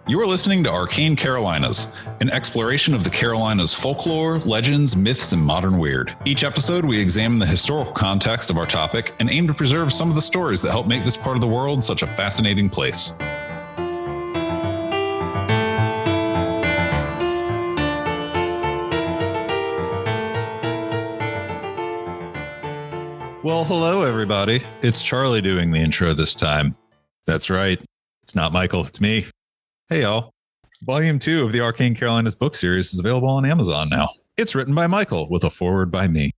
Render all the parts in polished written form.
You are listening to Arcane Carolinas, an exploration of the Carolinas' folklore, legends, myths, and modern weird. Each episode, we examine the historical context of our topic and aim to preserve some of the stories that help make this part of the world such a fascinating place. Well, hello, everybody. It's Charlie doing the intro this time. That's right. It's not Michael. It's me. Hey, y'all. Volume 2 of the Arcane Carolinas book series is available on Amazon now. It's written by Michael with a foreword by me.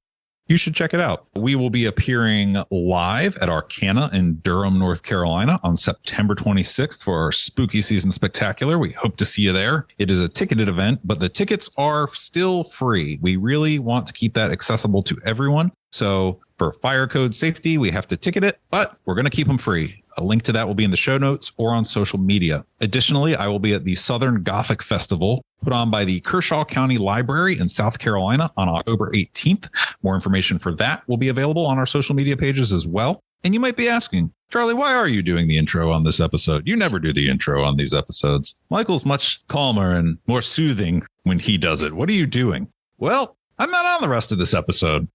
You should check it out. We will be appearing live at Arcana in Durham, North Carolina on September 26th for our Spooky Season Spectacular. We hope to see you there. It is a ticketed event, but the tickets are still free. We really want to keep that accessible to everyone. So for fire code safety, we have to ticket it, but we're going to keep them free. A link to that will be in the show notes or on social media. Additionally, I will be at the Southern Gothic Festival put on by the Kershaw County Library in South Carolina on October 18th. More information for that will be available on our social media pages as well. And you might be asking, Charlie, why are you doing the intro on this episode? You never do the intro on these episodes. Michael's much calmer and more soothing when he does it. What are you doing? Well, I'm not on the rest of this episode.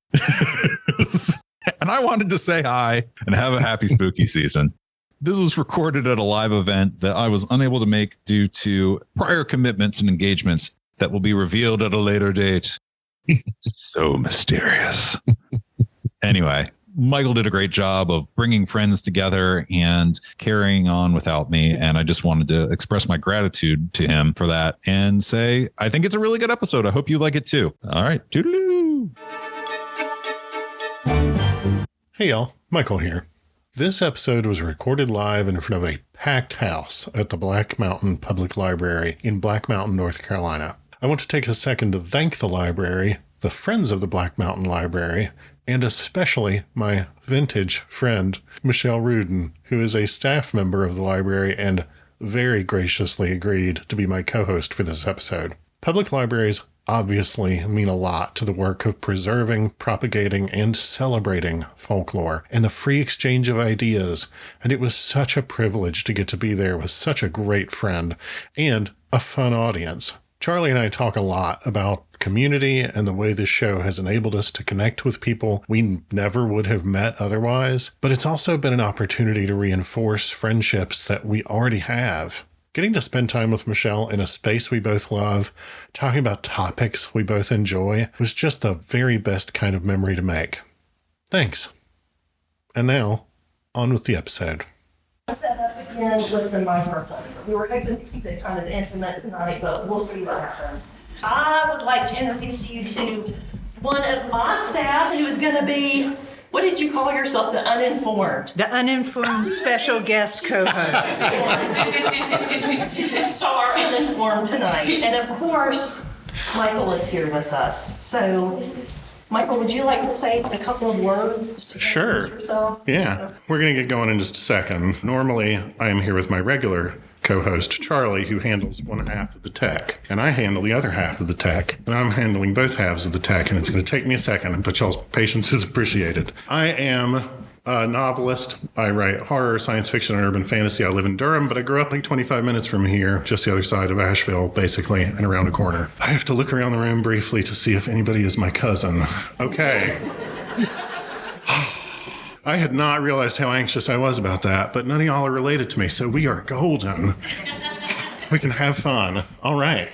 And I wanted to say hi and have a happy spooky season. This was recorded at a live event that I was unable to make due to prior commitments and engagements that will be revealed at a later date. So mysterious. Anyway, Michael did a great job of bringing friends together and carrying on without me. And I just wanted to express my gratitude to him for that and say, I think it's a really good episode. I hope you like it too. All right. Toodaloo. Hey y'all, Michael here. This episode was recorded live in front of a packed house at the Black Mountain Public Library in Black Mountain, North Carolina. I want to take a second to thank the library, the friends of the Black Mountain Library, and especially my vintage friend, Michelle Rudin, who is a staff member of the library and very graciously agreed to be my co-host for this episode. Public libraries obviously mean a lot to the work of preserving, propagating, and celebrating folklore and the free exchange of ideas, and it was such a privilege to get to be there with such a great friend and a fun audience. Charlie and I talk a lot about community and the way this show has enabled us to connect with people we never would have met otherwise, but it's also been an opportunity to reinforce friendships that we already have. Getting to spend time with Michelle in a space we both love, talking about topics we both enjoy, was just the very best kind of memory to make. Thanks. And now, on with the episode. Set up again with the microphone. We were hoping to keep it kind of intimate tonight, but we'll see what happens. I would like to introduce you to one of my staff who is going to be, what did you call yourself, the uninformed? The uninformed special guest co-host. She's a star uninformed tonight. And of course, Michael is here with us. So, Michael, would you like to say a couple of words to introduce yourself? Yeah, we're going to get going in just a second. Normally, I am here with my regular co-host, Charlie, who handles one half of the tech, and I handle the other half of the tech, and I'm handling both halves of the tech, and it's going to take me a second, but y'all's patience is appreciated. I am a novelist. I write horror, science fiction, and urban fantasy. I live in Durham, but I grew up like 25 minutes from here, just the other side of Asheville, basically, and around a corner. I have to look around the room briefly to see if anybody is my cousin. Okay. I had not realized how anxious I was about that, but none of y'all are related to me, so we are golden. We can have fun. All right.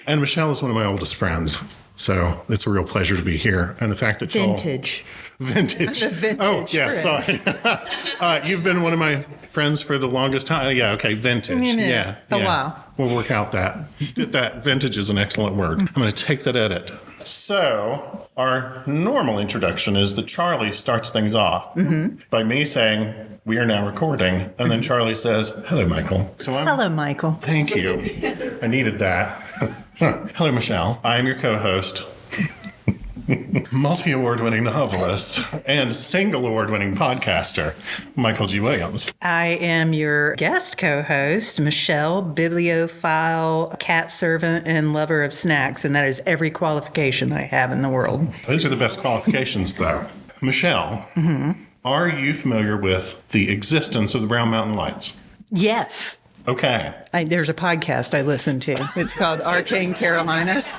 And Michelle is one of my oldest friends, so it's a real pleasure to be here. And the fact that Vintage. Vintage. The vintage Oh, yeah, friend. sorry. You've been one of my friends for the longest time. Yeah, okay, vintage. Yeah. A while. We'll work out that. That vintage is an excellent word. I'm going to take that edit. So, our normal introduction is that Charlie starts things off by me saying, we are now recording. And then Charlie says, hello, Michael. Hello, Michael. Thank you. I needed that. Hello, Michelle. I am your co-host, multi-award-winning novelist, and single-award-winning podcaster, Michael G. Williams. I am your guest co-host, Michelle, bibliophile, cat servant, and lover of snacks, and that is every qualification I have in the world. Those are the best qualifications, though. Michelle, are you familiar with the existence of the Brown Mountain Lights? Yes. Okay. There's a podcast I listen to. It's called Arcane Carolinas.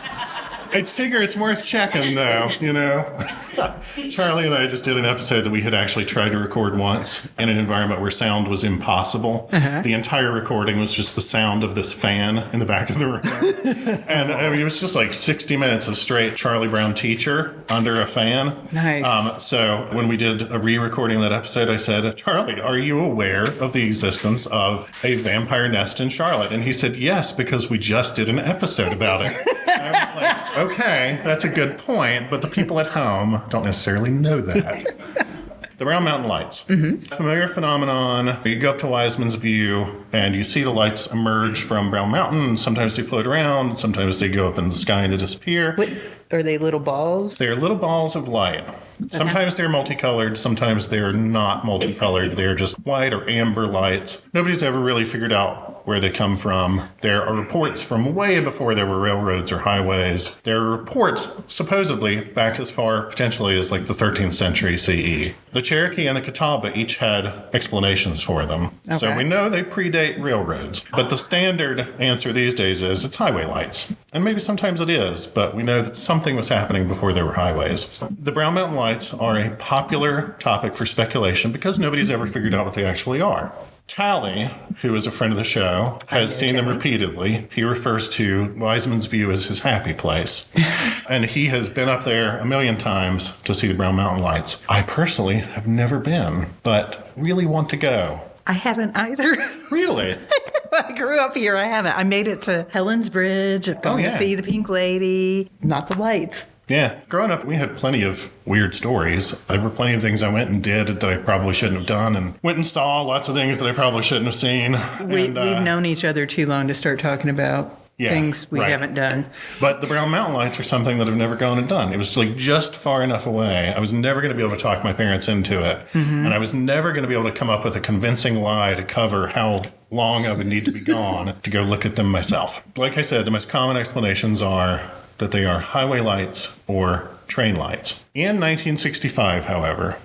I figure it's worth checking, though, you know. Charlie and I just did an episode that we had actually tried to record once in an environment where sound was impossible. The entire recording was just the sound of this fan in the back of the room. And I mean, it was just like 60 minutes of straight Charlie Brown teacher under a fan. Nice. So when we did a re-recording of that episode, I said, Charlie, are you aware of the existence of a vampire nest in Charlotte? And he said, yes, because we just did an episode about it. I was like, okay, that's a good point, but the people at home don't necessarily know that. The Brown Mountain Lights. Familiar phenomenon. You go up to Wiseman's View and you see the lights emerge from Brown Mountain. Sometimes they float around. Sometimes they go up in the sky and they disappear. What, are they little balls? They're little balls of light. Sometimes they're multicolored. Sometimes they're not multicolored. They're just white or amber lights. Nobody's ever really figured out where they come from. There are reports from way before there were railroads or highways. There are reports, supposedly, back as far potentially as like the 13th century CE. The Cherokee and the Catawba each had explanations for them. So we know they predate railroads. But the standard answer these days is it's highway lights. And maybe sometimes it is, but we know that something was happening before there were highways. The Brown Mountain Lights are a popular topic for speculation because nobody's ever figured out what they actually are. Tally, who is a friend of the show, has seen them repeatedly. He refers to Wiseman's View as his happy place. And he has been up there a million times to see the Brown Mountain Lights. I personally have never been, but really want to go. I haven't either. Really? I grew up here. I haven't. I made it to Helen's Bridge. I've gone to see the Pink Lady. Not the lights. Yeah. Growing up, we had plenty of weird stories. There were plenty of things I went and did that I probably shouldn't have done, and went and saw lots of things that I probably shouldn't have seen. We've known each other too long to start talking about things we haven't done. But the Brown Mountain Lights are something that I've never gone and done. It was like just far enough away. I was never going to be able to talk my parents into it. And I was never going to be able to come up with a convincing lie to cover how long I would need to be gone to go look at them myself. Like I said, the most common explanations are that they are highway lights or train lights. In 1965, however,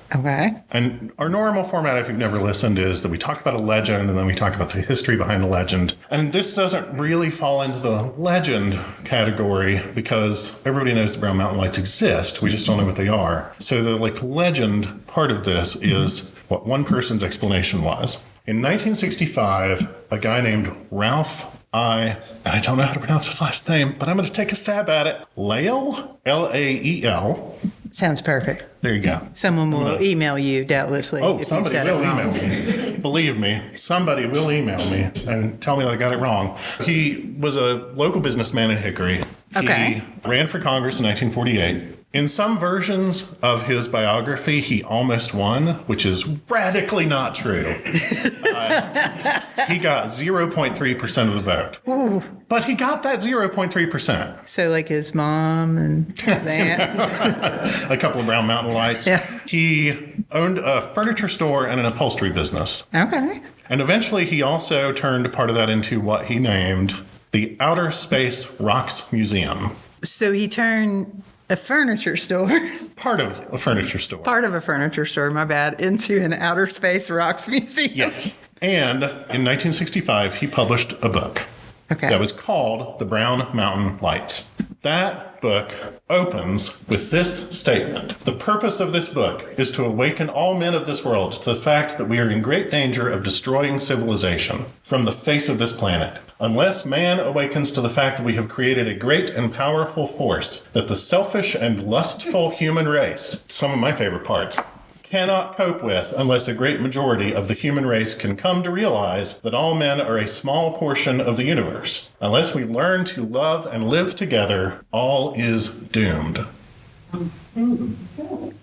and our normal format, if you've never listened, is that we talk about a legend and then we talk about the history behind the legend. And this doesn't really fall into the legend category because everybody knows the Brown Mountain Lights exist. We just don't know what they are. So the legend part of this is what one person's explanation was. In 1965, a guy named Ralph I don't know how to pronounce his last name, but I'm going to take a stab at it. Lael? L-A-E-L. Sounds perfect. There you go. Someone will email you, doubtlessly. Oh, if somebody you said will it wrong. email me. Believe me, somebody will email me and tell me that I got it wrong. He was a local businessman in Hickory. He ran for Congress in 1948. In some versions of his biography, he almost won, which is radically not true. He got 0.3% of the vote. Ooh. But he got that 0.3%. So like his mom and his aunt. A couple of Brown Mountain Lights. Yeah. He owned a furniture store and an upholstery business. Okay. And eventually he also turned part of that into what he named the Outer Space Rocks Museum. So he turned a furniture store. Part of a furniture store. Part of a furniture store, my bad, into an outer space rocks museum. Yes. And in 1965, he published a book that was called The Brown Mountain Lights. That book opens with this statement. The purpose of this book is to awaken all men of this world to the fact that we are in great danger of destroying civilization from the face of this planet. Unless man awakens to the fact that we have created a great and powerful force that the selfish and lustful human race, some of my favorite parts, cannot cope with unless a great majority of the human race can come to realize that all men are a small portion of the universe. Unless we learn to love and live together, all is doomed.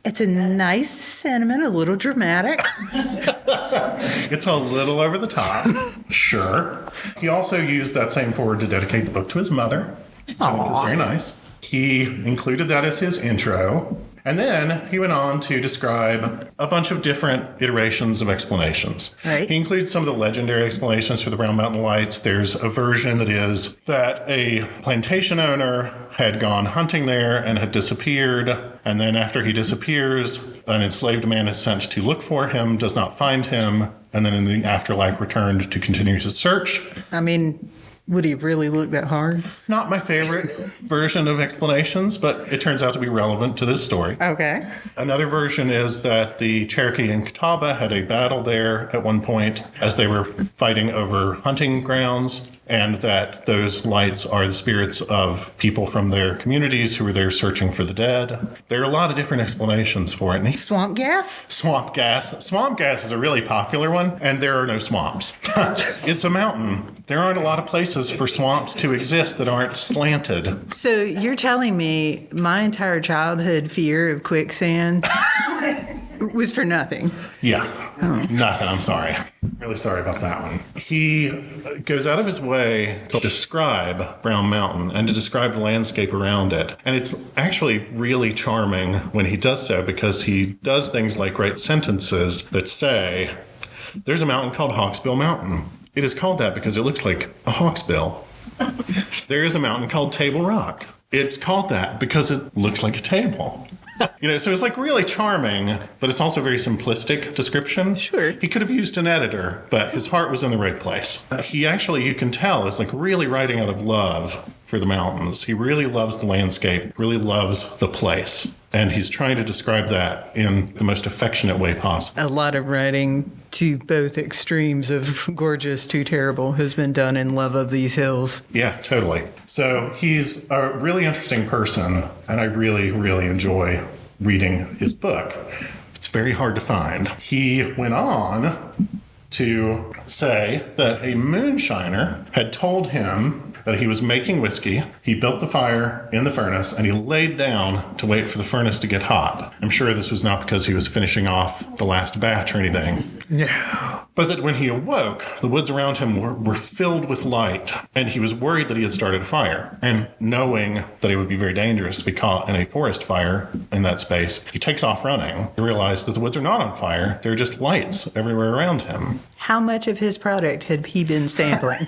It's a nice sentiment, a little dramatic. It's a little over the top, sure. He also used that same foreword to dedicate the book to his mother, which I think is very nice. He included that as his intro, And then he went on to describe a bunch of different iterations of explanations. Right. He includes some of the legendary explanations for the Brown Mountain Lights. There's a version that is that a plantation owner had gone hunting there and had disappeared. And then after he disappears, an enslaved man is sent to look for him, does not find him, and then in the afterlife returned to continue his search. I mean, would he really look that hard? Not my favorite version of explanations, but it turns out to be relevant to this story. Okay. Another version is that the Cherokee and Catawba had a battle there at one point as they were fighting over hunting grounds, and that those lights are the spirits of people from their communities who were there searching for the dead. There are a lot of different explanations for it. Swamp gas? Swamp gas. Swamp gas is a really popular one, and there are no swamps. It's a mountain. There aren't a lot of places for swamps to exist that aren't slanted. So you're telling me my entire childhood fear of quicksand was for nothing? Yeah. Nothing. I'm sorry. Really sorry about that one. He goes out of his way to describe Brown Mountain and to describe the landscape around it. And it's actually really charming when he does so, because he does things like write sentences that say, there's a mountain called Hawksbill Mountain. It is called that because it looks like a hawk's bill. There is a mountain called Table Rock. It's called that because it looks like a table. So it's like really charming, but it's also very simplistic description. Sure. He could have used an editor, but his heart was in the right place. He actually, you can tell, is like really writing out of love for the mountains. He really loves the landscape, really loves the place. And he's trying to describe that in the most affectionate way possible. A lot of writing to both extremes of gorgeous to terrible has been done in love of these hills. Yeah, totally. So he's a really interesting person, and I really, really enjoy reading his book. It's very hard to find. He went on to say that a moonshiner had told him that he was making whiskey. He built the fire in the furnace, and he laid down to wait for the furnace to get hot. I'm sure this was not because he was finishing off the last batch or anything. No. But that when he awoke, the woods around him were filled with light, and he was worried that he had started a fire. And knowing that it would be very dangerous to be caught in a forest fire in that space, he takes off running. He realized that the woods are not on fire. There are just lights everywhere around him. How much of his product had he been sampling?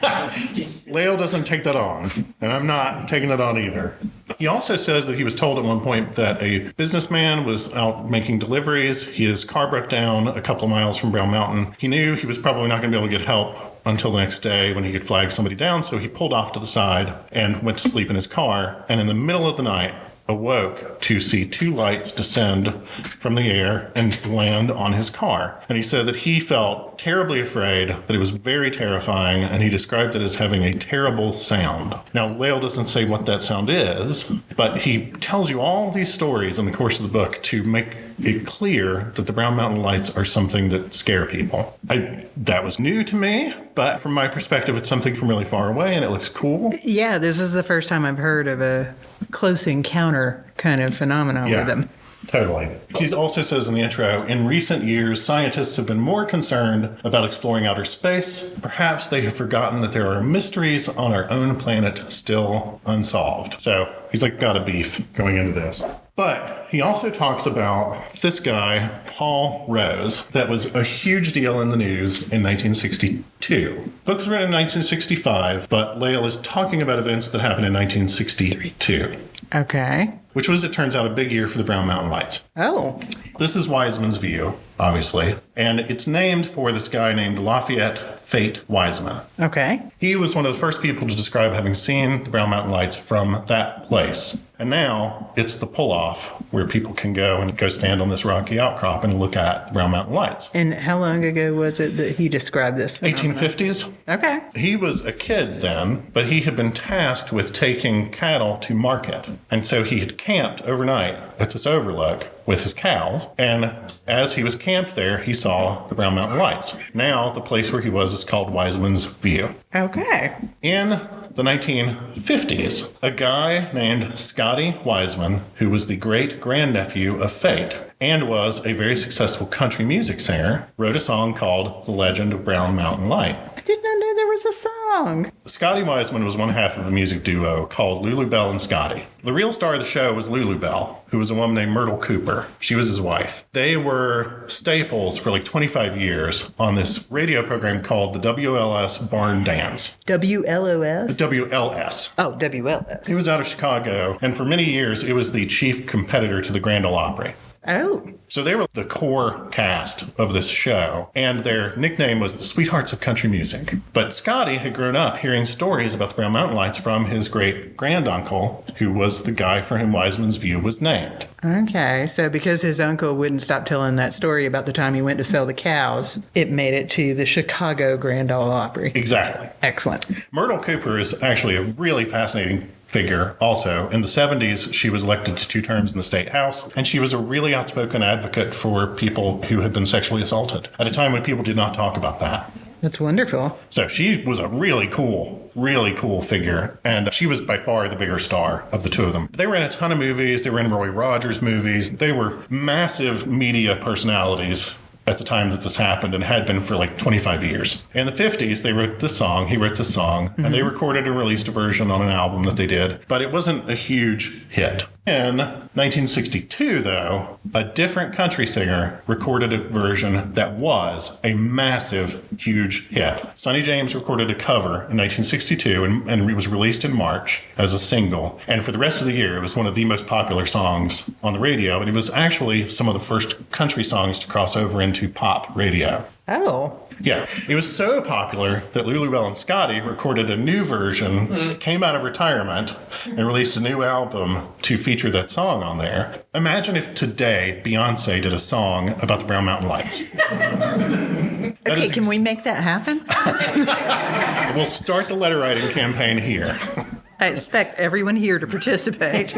Lael doesn't take that on, and I'm not taking it on either. He also says that he was told at one point that a businessman was out making deliveries. His car broke down a couple of miles from Brown Mountain. He knew he was probably not going to be able to get help until the next day when he could flag somebody down, so he pulled off to the side and went to sleep in his car. And in the middle of the night, awoke to see two lights descend from the air and land on his car. And he said that he felt terribly afraid, that it was very terrifying, and he described it as having a terrible sound. Now, Lael doesn't say what that sound is, but he tells you all these stories in the course of the book to make it clear that the Brown Mountain Lights are something that scare people. That was new to me, but from my perspective, it's something from really far away, and it looks cool. Yeah, this is the first time I've heard of a close encounter kind of phenomenon with them. Totally. He also says in the intro, in recent years, scientists have been more concerned about exploring outer space. Perhaps they have forgotten that there are mysteries on our own planet still unsolved. So he's like got a beef going into this. But he also talks about this guy, Paul Rose, that was a huge deal in the news in 1962. The book was written in 1965, but Lael is talking about events that happened in 1962. Okay. Which was, it turns out, a big year for the Brown Mountain Lights. Oh. This is Wiseman's view, obviously, and it's named for this guy named Lafayette Fate Wiseman. Okay. He was one of the first people to describe having seen the Brown Mountain Lights from that place. And now it's the pull-off where people can go and go stand on this rocky outcrop and look at the Brown Mountain Lights. And how long ago was it that he described this phenomenon? 1850s. Okay. He was a kid then, but he had been tasked with taking cattle to market. And so he had camped overnight at this overlook with his cows. And as he was camped there, he saw the Brown Mountain Lights. Now, the place where he was is called Wiseman's View. Okay. In the 1950s, a guy named Scotty Wiseman, who was the great-grandnephew of Fate and was a very successful country music singer, wrote a song called The Legend of Brown Mountain Light. I did not know there was a song. Scotty Wiseman was one half of a music duo called Lulu Bell and Scotty. The real star of the show was Lulu Bell, who was a woman named Myrtle Cooper. She was his wife. They were staples for like 25 years on this radio program called the WLS Barn Dance. WLOS? WLS. Oh, WLS. It was out of Chicago, and for many years, it was the chief competitor to the Grand Ole Opry. Oh. So they were the core cast of this show, and their nickname was the Sweethearts of Country Music. But Scotty had grown up hearing stories about the Brown Mountain Lights from his great-granduncle, who was the guy for whom Wiseman's View was named. Okay, so because his uncle wouldn't stop telling that story about the time he went to sell the cows, it made it to the Chicago Grand Ole Opry. Exactly. Excellent. Myrtle Cooper is actually a really fascinating figure also. In the 70s, she was elected to 2 terms in the state house, and she was a really outspoken advocate for people who had been sexually assaulted at a time when people did not talk about that. That's wonderful. So she was a really cool figure, and she was by far the bigger star of the two of them. They were in a ton of movies. They were in Roy Rogers movies. They were massive media personalities at the time that this happened, and had been for like 25 years. In the 50s, he wrote this song, and they recorded and released a version on an album that they did, but it wasn't a huge hit. In 1962, though, a different country singer recorded a version that was a massive, huge hit. Sonny James recorded a cover in 1962, and it was released in March as a single. And for the rest of the year, it was one of the most popular songs on the radio, and it was actually some of the first country songs to cross over into pop radio. Oh. Yeah, it was so popular that Lulu Bell and Scotty recorded a new version, came out of retirement, and released a new album to feature that song on there. Imagine if today Beyonce did a song about the Brown Mountain Lights. Okay, can we make that happen? We'll start the letter writing campaign here. I expect everyone here to participate.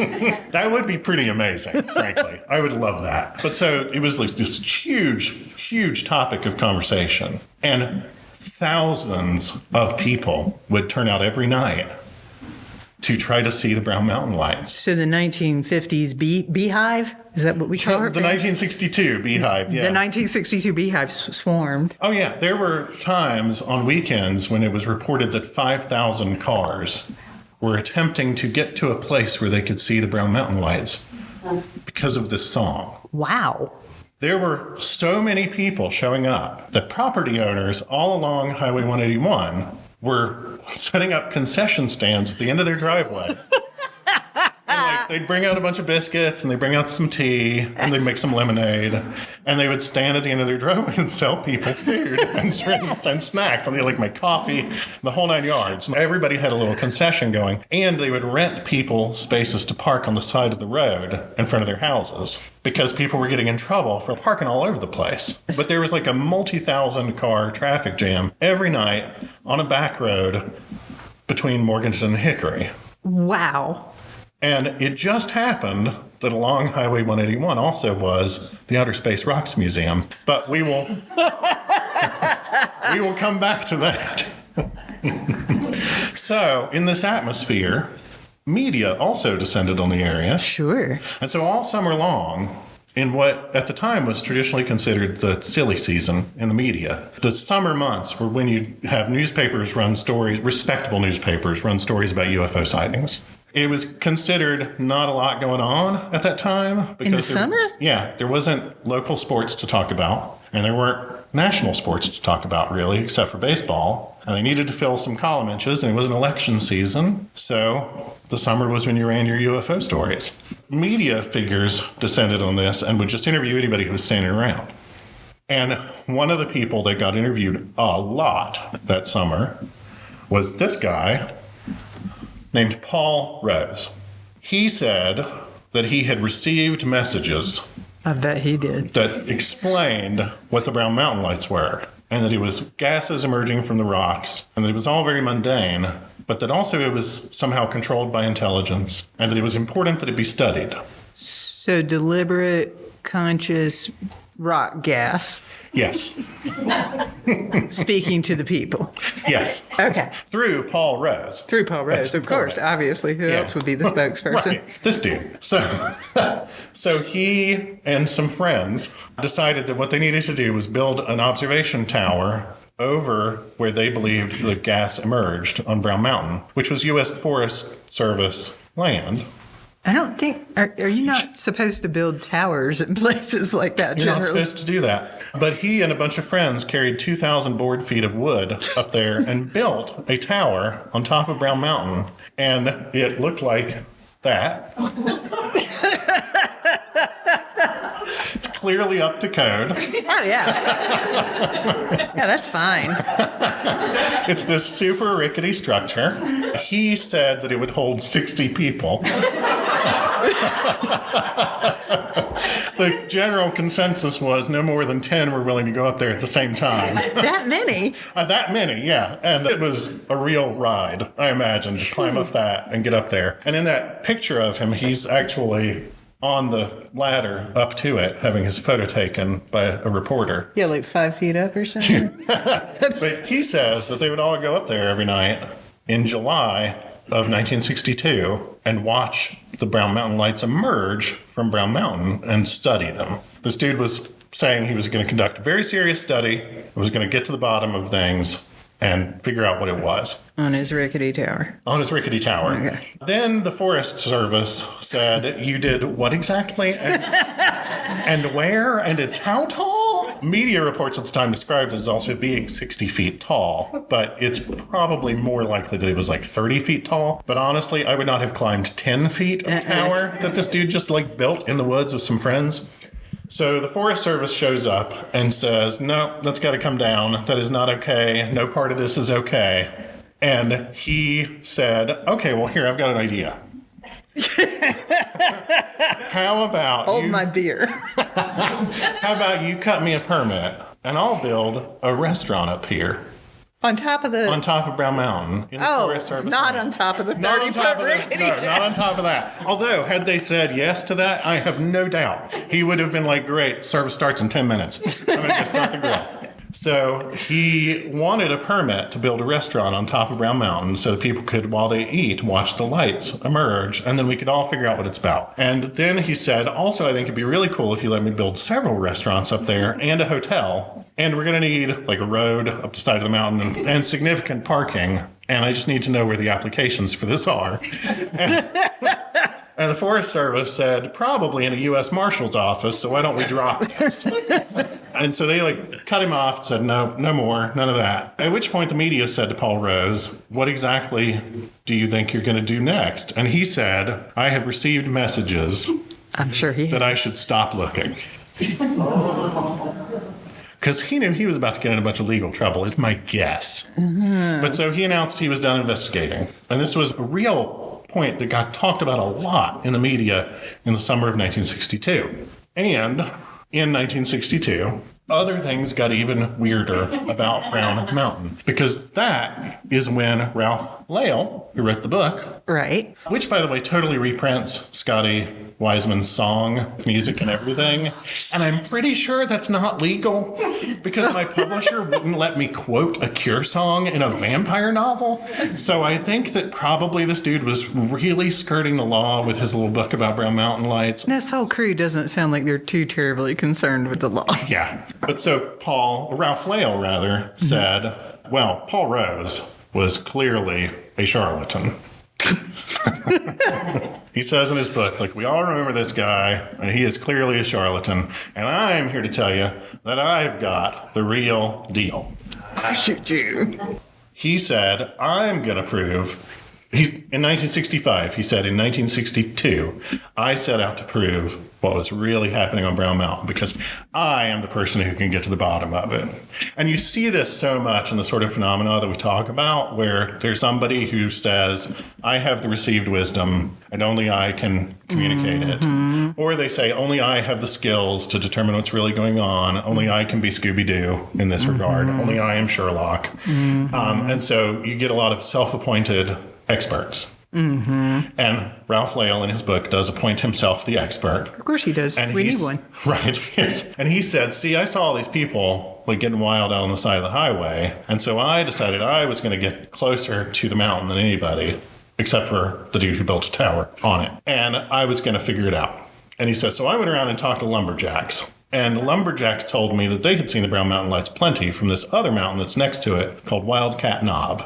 That would be pretty amazing, frankly. I would love that. But so it was like this huge topic of conversation. And thousands of people would turn out every night to try to see the Brown Mountain Lights. So the 1950s beehive? Is that what we call it? The 1962 beehive, yeah. The 1962 beehive swarmed. Oh, yeah. There were times on weekends when it was reported that 5,000 cars were attempting to get to a place where they could see the Brown Mountain Lights because of this song. Wow. There were so many people showing up that property owners all along Highway 181 were setting up concession stands at the end of their driveway. And they'd bring out a bunch of biscuits, and they'd bring out some tea, and they'd make some lemonade, and they would stand at the end of their driveway and sell people food and drinks and snacks, and they'd make coffee, the whole 9 yards. And everybody had a little concession going, and they would rent people spaces to park on the side of the road in front of their houses because people were getting in trouble for parking all over the place. But there was like a multi-thousand car traffic jam every night on a back road between Morganton and Hickory. Wow. And it just happened that along Highway 181 also was the Outer Space Rocks Museum. But we will come back to that. So, in this atmosphere, media also descended on the area. Sure. And so all summer long, in what at the time was traditionally considered the silly season in the media, the summer months were when you have newspapers run stories, respectable newspapers run stories about UFO sightings. It was considered not a lot going on at that time. In the summer? Yeah, there wasn't local sports to talk about, and there weren't national sports to talk about, really, except for baseball. And they needed to fill some column inches, and it was an election season, so the summer was when you ran your UFO stories. Media figures descended on this and would just interview anybody who was standing around. And one of the people that got interviewed a lot that summer was this guy named Paul Rose. He said that he had received messages. I bet he did. That explained what the Brown Mountain Lights were, and that it was gases emerging from the rocks, and that it was all very mundane, but that also it was somehow controlled by intelligence, and that it was important that it be studied. So deliberate, conscious rock gas. Yes. Speaking to the people. Yes. Okay. Through Paul Rose. Through Paul Rose, That's of course, correct. obviously. Who else would be the spokesperson? Right. This dude. So he and some friends decided that what they needed to do was build an observation tower over where they believed the gas emerged on Brown Mountain, which was U.S. Forest Service land. I don't think, are you not supposed to build towers in places like that You're not generally? supposed to do that. But he and a bunch of friends carried 2,000 board feet of wood up there and built a tower on top of Brown Mountain. And it looked like that. It's clearly up to code. Oh, yeah. Yeah, that's fine. It's this super rickety structure. He said that it would hold 60 people. The general consensus was no more than 10 were willing to go up there at the same time. That many? That many, yeah. And it was a real ride, I imagine, to climb up that and get up there. And in that picture of him, he's actually on the ladder up to it, having his photo taken by a reporter. Yeah, like 5 feet up or something. But he says that they would all go up there every night in July of 1962 and watch the Brown Mountain lights emerge from Brown Mountain and study them. This dude was saying he was going to conduct a very serious study, was going to get to the bottom of things and figure out what it was. On his rickety tower. On his rickety tower. Okay. Then the Forest Service said, you did what exactly? And where? And it's how tall? Media reports at the time described it as also being 60 feet tall, but it's probably more likely that it was like 30 feet tall. But honestly, I would not have climbed 10 feet of tower that this dude just like built in the woods with some friends. So the Forest Service shows up and says, no, that's got to come down. That is not okay. No part of this is okay. And he said, okay, well, here, I've got an idea. How about Hold my beer. How about you cut me a permit and I'll build a restaurant up here On top of Brown Mountain. In the Forest Service not land. on top of the Not on 30-foot top of that. rickety No, tower. not on top of that. Although, had they said yes to that, I have no doubt he would have been like, great, service starts in 10 minutes. I'm going to go start the grill. So he wanted a permit to build a restaurant on top of Brown Mountain so that people could, while they eat, watch the lights emerge, and then we could all figure out what it's about. And then he said, also, I think it'd be really cool if you let me build several restaurants up there and a hotel, and we're going to need like a road up the side of the mountain and significant parking, and I just need to know where the applications for this are. And the Forest Service said, probably in a U.S. Marshal's office, so why don't we drop this? And so they cut him off, said, no more, none of that. At which point the media said to Paul Rose, what exactly do you think you're going to do next? And he said, I have received messages I'm sure he that I should stop looking. Because he knew he was about to get in a bunch of legal trouble, is my guess. But so he announced he was done investigating. And this was a real point that got talked about a lot in the media in the summer of 1962. And in 1962, other things got even weirder about Brown Mountain, because that is when Ralph Lale, who wrote the book, Right. which, by the way, totally reprints Scotty Wiseman's song, music and everything. And I'm pretty sure that's not legal because my publisher wouldn't let me quote a Cure song in a vampire novel. So I think that probably this dude was really skirting the law with his little book about Brown Mountain lights. This whole crew doesn't sound like they're too terribly concerned with the law. Yeah. But so Ralph Lale, rather, said, well, Paul Rose was clearly a charlatan. He says in his book, we all remember this guy, and he is clearly a charlatan. And I'm here to tell you that I've got the real deal. Shoot you. He said, I'm going to prove. In 1965, he said, in 1962, I set out to prove what was really happening on Brown Mountain because I am the person who can get to the bottom of it. And you see this so much in the sort of phenomena that we talk about, where there's somebody who says, I have the received wisdom and only I can communicate it. Or they say, only I have the skills to determine what's really going on. Only I can be Scooby-Doo in this regard. Only I am Sherlock. And so you get a lot of self-appointed experts. And Ralph Lale in his book does appoint himself the expert. Of course he does. And We need one. Right. Yes. And he said, see, I saw all these people getting wild out on the side of the highway. And so I decided I was going to get closer to the mountain than anybody, except for the dude who built a tower on it. And I was going to figure it out. And he says, so I went around and talked to lumberjacks. And lumberjacks told me that they had seen the Brown Mountain Lights plenty from this other mountain that's next to it called Wildcat Knob.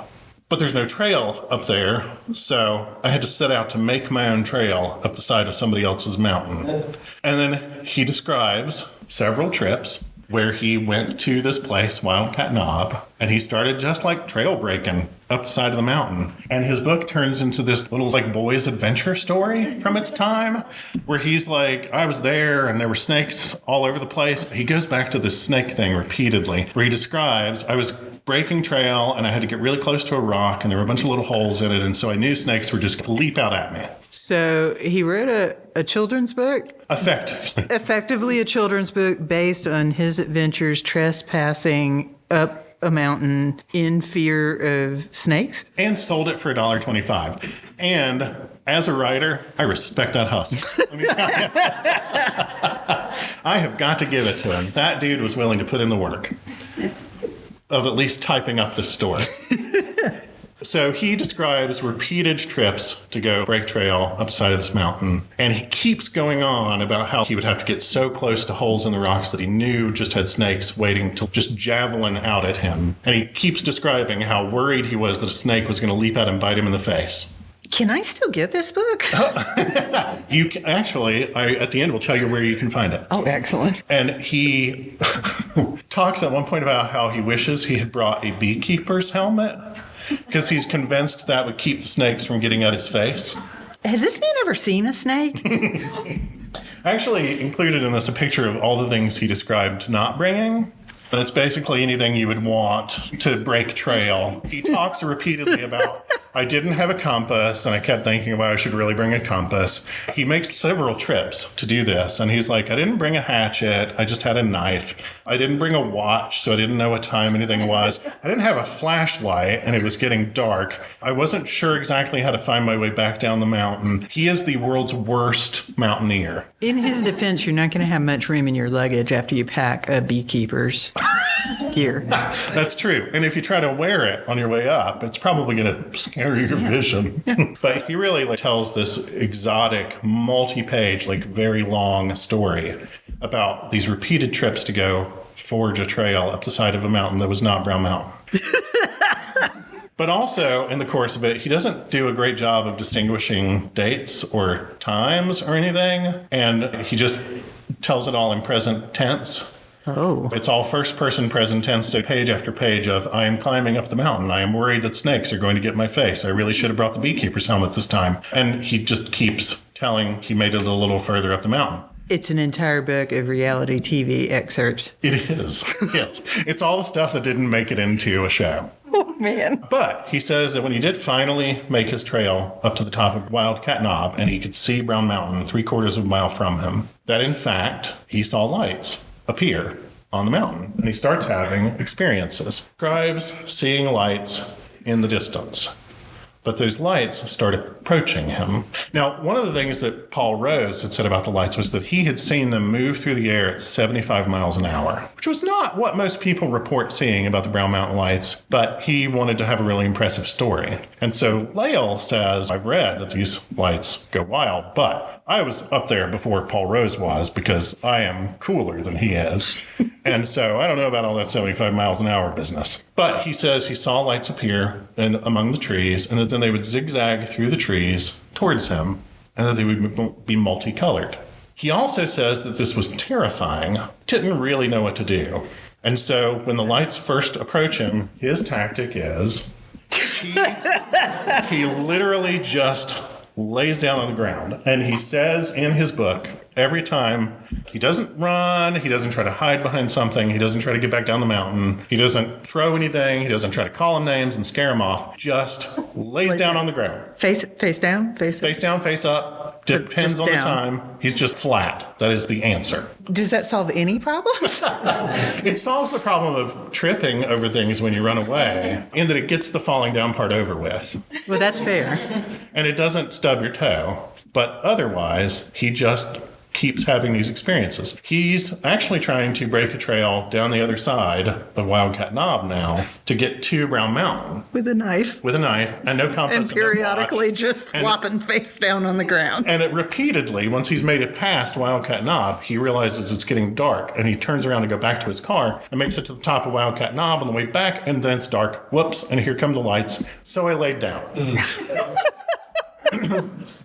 But there's no trail up there, so I had to set out to make my own trail up the side of somebody else's mountain. And then he describes several trips where he went to this place, Wildcat Knob, and he started just like trailbreaking up the side of the mountain. And his book turns into this little like boy's adventure story from its time, where he's like, I was there and there were snakes all over the place. He goes back to this snake thing repeatedly, where he describes, I was breaking trail and I had to get really close to a rock and there were a bunch of little holes in it. And so I knew snakes were just going to leap out at me. So he wrote a children's book? Effectively a children's book based on his adventures trespassing up a mountain in fear of snakes. And sold it for $1.25. And as a writer, I respect that hustle. Let me tell you. I have got to give it to him. That dude was willing to put in the work of at least typing up this story. So he describes repeated trips to go break trail up the side of this mountain. And he keeps going on about how he would have to get so close to holes in the rocks that he knew just had snakes waiting to just javelin out at him. And he keeps describing how worried he was that a snake was going to leap out and bite him in the face. Can I still get this book? You can, actually, I at the end will tell you where you can find it. Oh, excellent. And he talks at one point about how he wishes he had brought a beekeeper's helmet because he's convinced that would keep the snakes from getting at his face. Has this man ever seen a snake? I actually included in this a picture of all the things he described not bringing. And it's basically anything you would want to break trail. He talks repeatedly about, I didn't have a compass, and I kept thinking, well, I should really bring a compass. He makes several trips to do this, and he's like, I didn't bring a hatchet, I just had a knife. I didn't bring a watch, so I didn't know what time anything was. I didn't have a flashlight, and it was getting dark. I wasn't sure exactly how to find my way back down the mountain. He is the world's worst mountaineer. In his defense, you're not going to have much room in your luggage after you pack a beekeeper's gear. That's true. And if you try to wear it on your way up, it's probably going to scare your vision. But he really tells this exotic, multi-page, very long story about these repeated trips to go forge a trail up the side of a mountain that was not Brown Mountain. But also, in the course of it, he doesn't do a great job of distinguishing dates or times or anything. And he just tells it all in present tense. Oh. It's all first-person present tense, so page after page of, I am climbing up the mountain. I am worried that snakes are going to get my face. I really should have brought the beekeeper's helmet this time. And he just keeps telling he made it a little further up the mountain. It's an entire book of reality TV excerpts. It is, yes. It's all the stuff that didn't make it into a show. Oh, man. But he says that when he did finally make his trail up to the top of Wildcat Knob and he could see Brown Mountain 3/4 of a mile from him, that in fact, he saw lights appear on the mountain. And he starts having experiences. Describes seeing lights in the distance. But those lights start approaching him. Now, one of the things that Paul Rose had said about the lights was that he had seen them move through the air at 75 miles an hour, which was not what most people report seeing about the Brown Mountain Lights, but he wanted to have a really impressive story. And so Lael says, I've read that these lights go wild, but I was up there before Paul Rose was because I am cooler than he is. And so I don't know about all that 75 miles an hour business. But he says he saw lights appear among the trees and that then they would zigzag through the trees towards him and that they would be multicolored. He also says that this was terrifying, didn't really know what to do. And so when the lights first approach him, his tactic is he literally just lays down on the ground. And he says in his book, every time, he doesn't run, he doesn't try to hide behind something, he doesn't try to get back down the mountain, he doesn't throw anything, he doesn't try to call him names and scare him off, just lays down on the ground. Face down? Face down, face up, depends on the time. He's just flat. That is the answer. Does that solve any problems? It solves the problem of tripping over things when you run away, in that it gets the falling down part over with. Well, that's fair. And it doesn't stub your toe. But otherwise, he just keeps having these experiences. He's actually trying to break a trail down the other side of Wildcat Knob now to get to Brown Mountain. With a knife. With a knife and no compass. And periodically just flopping face down on the ground. And it repeatedly, once he's made it past Wildcat Knob, he realizes it's getting dark and he turns around to go back to his car and makes it to the top of Wildcat Knob on the way back, and then it's dark. Whoops, and here come the lights. So I laid down.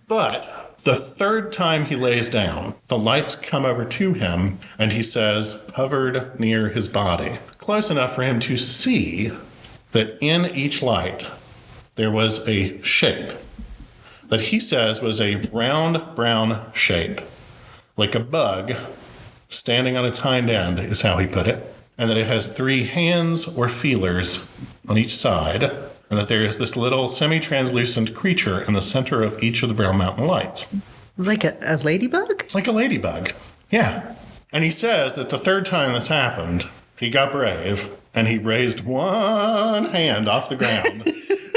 But the third time he lays down, the lights come over to him, and he says, hovered near his body, close enough for him to see that in each light there was a shape that he says was a round brown shape, like a bug standing on its hind end, is how he put it, and that it has 3 hands or feelers on each side, and that there is this little semi-translucent creature in the center of each of the Brown Mountain lights. Like a ladybug? Like a ladybug, yeah. And he says that the third time this happened, he got brave, and he raised one hand off the ground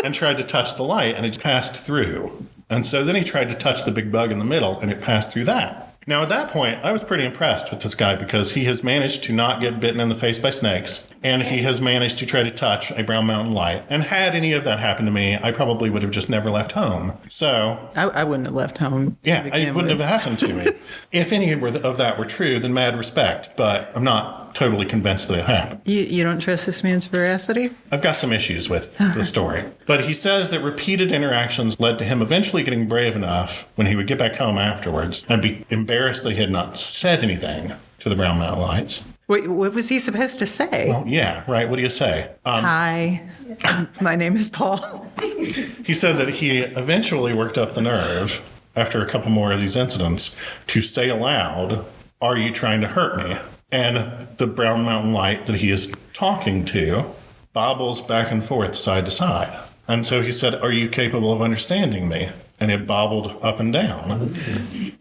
and tried to touch the light, and it passed through. And so then he tried to touch the big bug in the middle, and it passed through that. Now, at that point, I was pretty impressed with this guy because he has managed to not get bitten in the face by snakes, and he has managed to try to touch a Brown Mountain light. And had any of that happened to me, I probably would have just never left home. So I wouldn't have left home. Yeah, it wouldn't have happened to me. If any of that were true, then mad respect, but I'm not totally convinced that it happened. You don't trust this man's veracity? I've got some issues with the story. But he says that repeated interactions led to him eventually getting brave enough when he would get back home afterwards and be embarrassed that he had not said anything to the Brown Mountain lights. Wait, what was he supposed to say? Well, yeah, right. What do you say? Hi, my name is Paul. He said that he eventually worked up the nerve after a couple more of these incidents to say aloud, "Are you trying to hurt me?" And the Brown Mountain light that he is talking to bobbles back and forth side to side. And so he said, "Are you capable of understanding me?" And it bobbled up and down.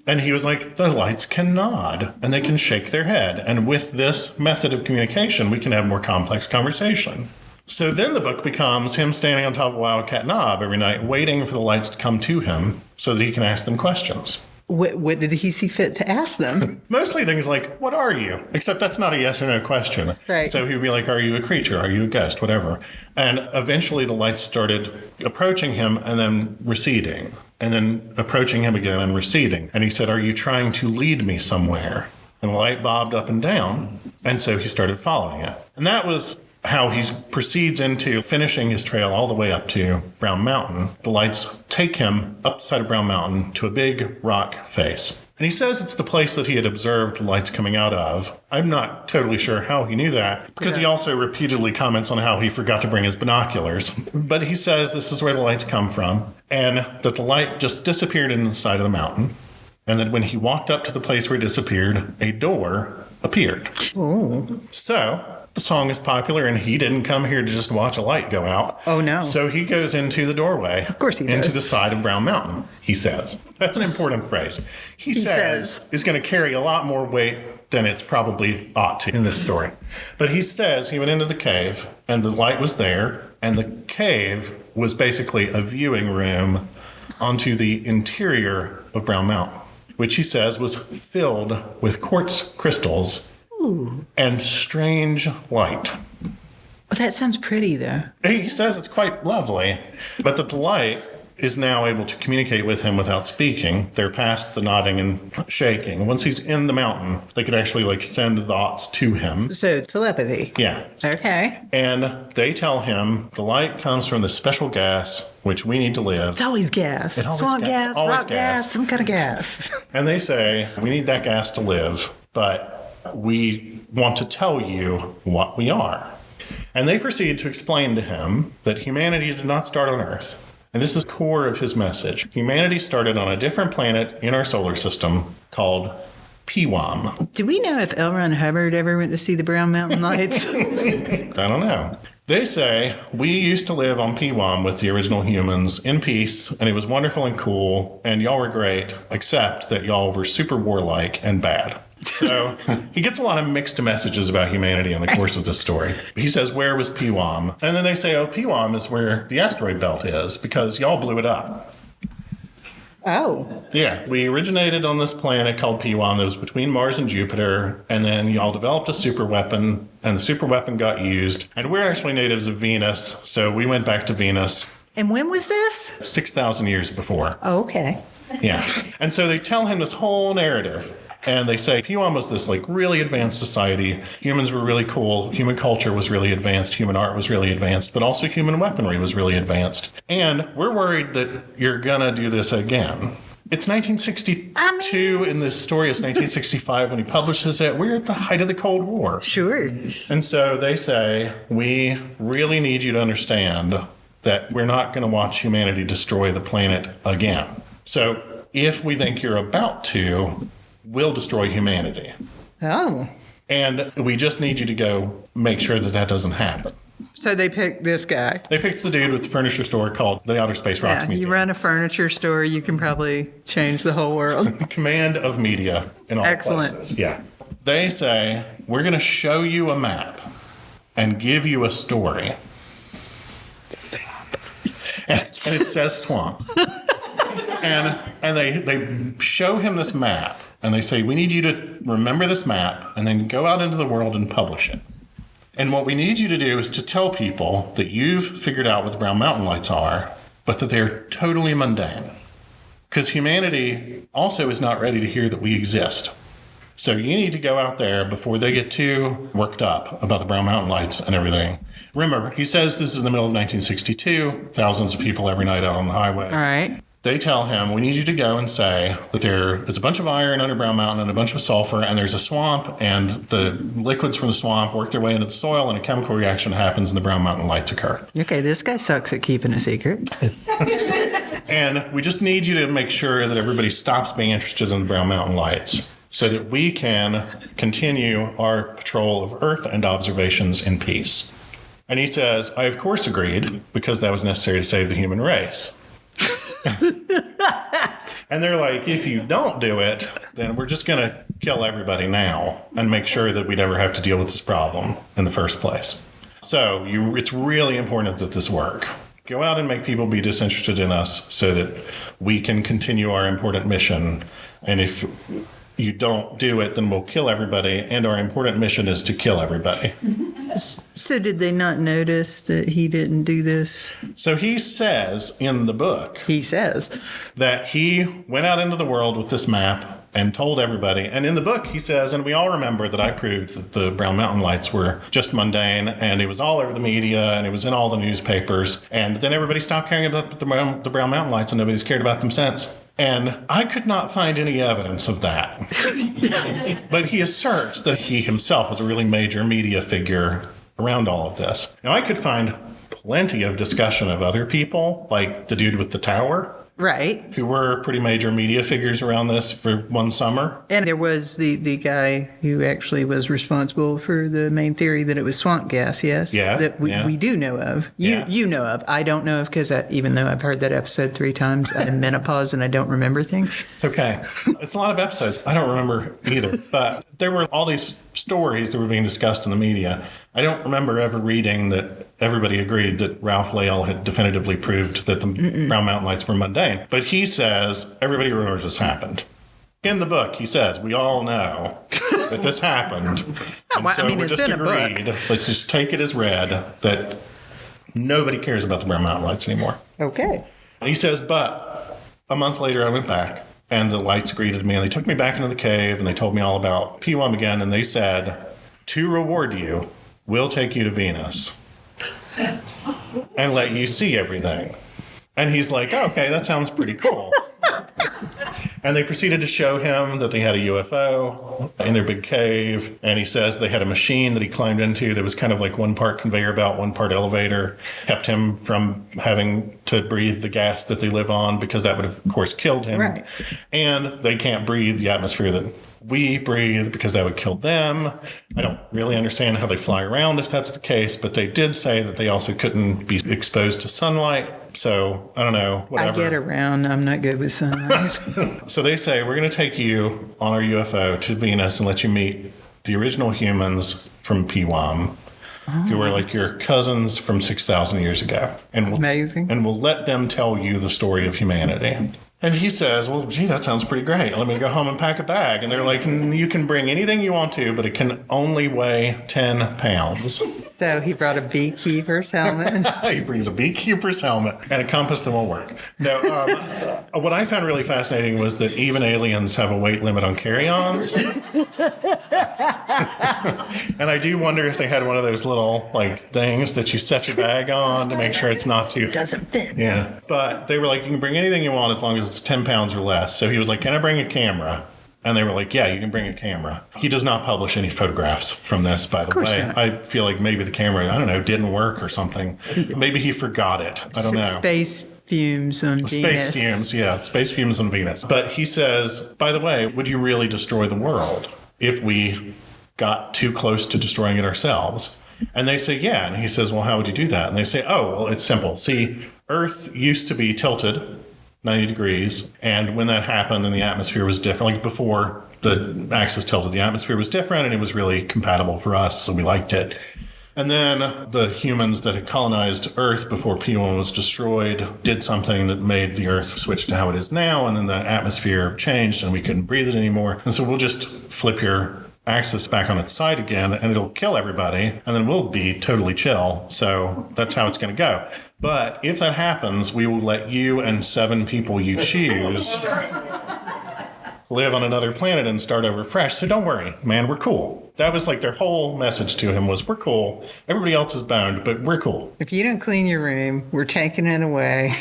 And he was like, the lights can nod and they can shake their head. And with this method of communication, we can have more complex conversation. So then the book becomes him standing on top of Wildcat Knob every night, waiting for the lights to come to him so that he can ask them questions. What did he see fit to ask them? Mostly things like, what are you? Except that's not a yes or no question. Right. So he'd be like, are you a creature? Are you a ghost? Whatever. And eventually the lights started approaching him and then receding. And then approaching him again and receding. And he said, are you trying to lead me somewhere? And the light bobbed up and down. And so he started following it. And that was how he proceeds into finishing his trail all the way up to Brown Mountain. The lights take him up the side of Brown Mountain to a big rock face. And he says it's the place that he had observed the lights coming out of. I'm not totally sure how he knew that, because he also repeatedly comments on how he forgot to bring his binoculars. But he says this is where the lights come from, and that the light just disappeared in the side of the mountain. And that when he walked up to the place where it disappeared, a door appeared. Oh. So the song is popular, and he didn't come here to just watch a light go out. Oh, no. So he goes into the doorway. Of course he does. Into the side of Brown Mountain, he says. That's an important phrase. He says is going to carry a lot more weight than it's probably ought to in this story. But he says he went into the cave, and the light was there, and the cave was basically a viewing room onto the interior of Brown Mountain, which he says was filled with quartz crystals. Ooh. And strange light. Well, that sounds pretty, though. He says it's quite lovely, but that the light is now able to communicate with him without speaking. They're past the nodding and shaking. Once he's in the mountain, they could actually send thoughts to him. So telepathy. Yeah. Okay. And they tell him the light comes from this special gas, which we need to live. It's always gas. Swamp gas, rock gas, some kind of gas. And they say, we need that gas to live, but we want to tell you what we are. And they proceed to explain to him that humanity did not start on Earth. And this is the core of his message. Humanity started on a different planet in our solar system called Pewam. Do we know if L. Ron Hubbard ever went to see the Brown Mountain Lights? I don't know. They say, we used to live on Pewam with the original humans in peace, and it was wonderful and cool, and y'all were great, except that y'all were super warlike and bad. So he gets a lot of mixed messages about humanity in the course of this story. He says, where was Pewam? And then they say, oh, Pewam is where the asteroid belt is because y'all blew it up. Oh. Yeah, we originated on this planet called P1 that was between Mars and Jupiter, and then y'all developed a super weapon, and the super weapon got used. And we're actually natives of Venus, so we went back to Venus. And when was this? 6,000 years before. Oh, okay. Yeah. And so they tell him this whole narrative. And they say P1 was this like really advanced society. Humans were really cool. Human culture was really advanced. Human art was really advanced. But also human weaponry was really advanced. And we're worried that you're going to do this again. It's 1962 in this story. It's 1965 when he publishes it. We're at the height of the Cold War. Sure. And so they say, we really need you to understand that we're not going to watch humanity destroy the planet again. So if we think you're about to, we'll destroy humanity. Oh. And we just need you to go make sure that that doesn't happen. So they picked this guy. They picked the dude with the furniture store called the Outer Space Rocks Museum. You run a furniture store, you can probably change the whole world. Command of media in all places. Yeah. They say, we're going to show you a map and give you a story. And it says swamp. And they show him this map. And they say, we need you to remember this map and then go out into the world and publish it. And what we need you to do is to tell people that you've figured out what the Brown Mountain Lights are, but that they're totally mundane. Because humanity also is not ready to hear that we exist. So you need to go out there before they get too worked up about the Brown Mountain Lights and everything. Remember, he says this is the middle of 1962, thousands of people every night out on the highway. All right. They tell him, we need you to go and say that there is a bunch of iron under Brown Mountain and a bunch of sulfur, and there's a swamp, and the liquids from the swamp work their way into the soil, and a chemical reaction happens, and the Brown Mountain Lights occur. Okay, this guy sucks at keeping a secret. And we just need you to make sure that everybody stops being interested in the Brown Mountain Lights so that we can continue our patrol of Earth and observations in peace. And he says, I of course agreed, because that was necessary to save the human race. And they're like, if you don't do it, then we're just going to kill everybody now and make sure that we never have to deal with this problem in the first place. So it's really important that this work. Go out and make people be disinterested in us so that we can continue our important mission. And if you don't do it, then we'll kill everybody. And our important mission is to kill everybody. So did they not notice that he didn't do this? So he says in the book. He says. That he went out into the world with this map and told everybody. And in the book, he says, and we all remember that I proved that the Brown Mountain Lights were just mundane, and it was all over the media, and it was in all the newspapers. And then everybody stopped caring about the Brown Mountain Lights, and nobody's cared about them since. And I could not find any evidence of that. But he asserts that he himself was a really major media figure around all of this. Now, I could find plenty of discussion of other people, like the dude with the tower. Right. Who were pretty major media figures around this for one summer. And there was the guy who actually was responsible for the main theory that it was swamp gas, yes? Yeah. That we do know of. You know of. I don't know of because even though I've heard that episode 3 times, I'm in menopause and I don't remember things. It's okay. It's a lot of episodes. I don't remember either. But there were all these stories that were being discussed in the media. I don't remember ever reading that everybody agreed that Ralph Lale had definitively proved that the Brown Mountain Lights were mundane. But he says, everybody remembers this happened. In the book, he says, we all know that this happened. And so we're just agreed, let's just take it as read, that nobody cares about the Brown Mountain Lights anymore. Okay. And he says, but a month later I went back, and the lights greeted me, and they took me back into the cave, and they told me all about P1 again, and they said, to reward you, we'll take you to Venus and let you see everything. And he's like, oh, okay, that sounds pretty cool. And they proceeded to show him that they had a UFO in their big cave. And he says they had a machine that he climbed into that was kind of like one part conveyor belt, one part elevator. Kept him from having to breathe the gas that they live on because that would have, of course, killed him. Right. And they can't breathe the atmosphere that we breathe because that would kill them. I don't really understand how they fly around if that's the case, but they did say that they also couldn't be exposed to sunlight. So, I don't know, whatever. I get around. I'm not good with sunlight. So they say, we're going to take you on our UFO to Venus and let you meet the original humans from P1, who were like your cousins from 6,000 years ago. And Amazing. And we'll let them tell you the story of humanity. And he says, well, gee, that sounds pretty great. Let me go home and pack a bag. And they're like, you can bring anything you want to, but it can only weigh 10 pounds. So he brought a beekeeper's helmet. He brings a beekeeper's helmet and a compass that won't work. Now, what I found really fascinating was that even aliens have a weight limit on carry-ons. And I do wonder if they had one of those little, like, things that you set your bag on to make sure it's not too... Doesn't fit. Yeah. But they were like, you can bring anything you want as long as it's 10 pounds or less. So he was like, can I bring a camera? And they were like, yeah, you can bring a camera. He does not publish any photographs from this, by the way. Not. I feel like maybe the camera, I don't know, didn't work or something. Maybe he forgot it. I don't know. Space fumes on Venus. Space fumes, yeah. Space fumes on Venus. But he says, by the way, would you really destroy the world if we got too close to destroying it ourselves? And they say, yeah. And he says, well, how would you do that? And they say, oh, well, it's simple. See, Earth used to be tilted 90 degrees. And when that happened and the atmosphere was different, like before the axis tilted, the atmosphere was different and it was really compatible for us. So we liked it. And then the humans that had colonized Earth before P1 was destroyed did something that made the Earth switch to how it is now. And then the atmosphere changed and we couldn't breathe it anymore. And so we'll just flip your axis back on its side again and it'll kill everybody. And then we'll be totally chill. So that's how it's going to go. But if that happens, we will let you and 7 people you choose live on another planet and start over fresh. So don't worry, man, we're cool. That was like their whole message to him was, we're cool. Everybody else is bound, but we're cool. If you don't clean your room, we're taking it away.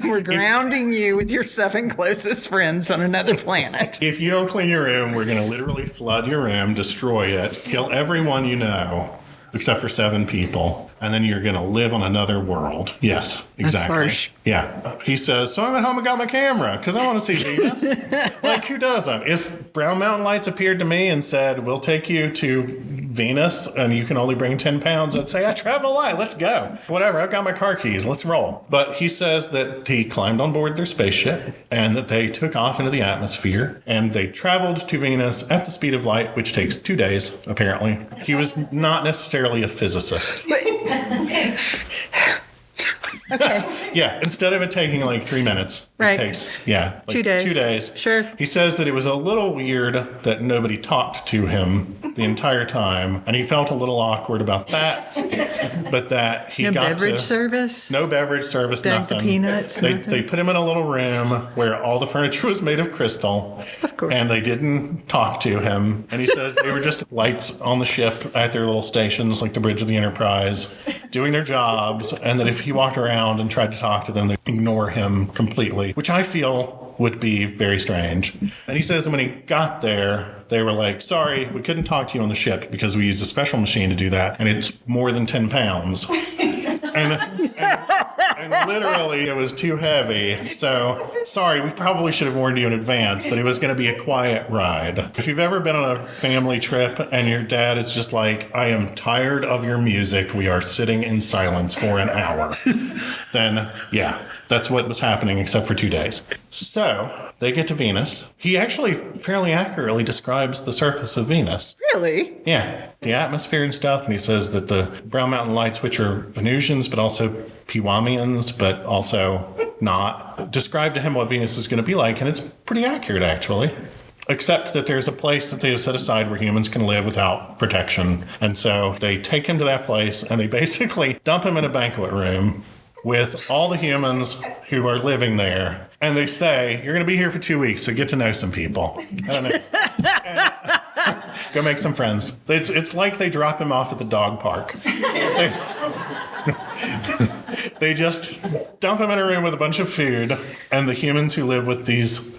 We're grounding you with your 7 closest friends on another planet. If you don't clean your room, we're going to literally flood your room, destroy it, kill everyone you know, except for 7 people. And then you're going to live on another world. Yes, exactly. That's harsh. Yeah. He says, so I'm at home and got my camera because I want to see Venus. Like, who doesn't? If Brown Mountain Lights appeared to me and said, we'll take you to Venus and you can only bring 10 pounds, I'd say, I travel light. Let's go. Whatever. I've got my car keys. Let's roll. But he says that he climbed on board their spaceship and that they took off into the atmosphere and they traveled to Venus at the speed of light, which takes 2 days, apparently. He was not necessarily a physicist. Okay. Yeah, instead of it taking like 3 minutes, Right. it takes, like 2 days. 2 days. Sure. He says that it was a little weird that nobody talked to him the entire time, and he felt a little awkward about that, but that he No got beverage service? No beverage service, Bags nothing. of peanuts, They nothing? put him in a little room where all the furniture was made of crystal. Of course. And they didn't talk to him. And he says they were just lights on the ship at their little stations, like the bridge of the Enterprise, doing their jobs. And that if he walked around and tried to talk to them, they'd ignore him completely, which I feel would be very strange. And he says when he got there, they were like, sorry, we couldn't talk to you on the ship because we used a special machine to do that. And it's more than 10 pounds. And literally, it was too heavy. So, sorry, we probably should have warned you in advance that it was going to be a quiet ride. If you've ever been on a family trip and your dad is just like, I am tired of your music, we are sitting in silence for an hour, then, yeah, that's what was happening except for 2 days. So, they get to Venus. He actually fairly accurately describes the surface of Venus. Really? Yeah, the atmosphere and stuff. And he says that the Brown Mountain Lights, which are Venusians, but also Pewamians, but also not, describe to him what Venus is going to be like. And it's pretty accurate, actually. Except that there's a place that they have set aside where humans can live without protection. And so they take him to that place and they basically dump him in a banquet room with all the humans who are living there. And they say, you're going to be here for 2 weeks, so get to know some people. I don't know. Go make some friends. It's like they drop him off at the dog park. They just dump him in a room with a bunch of food, and the humans who live with these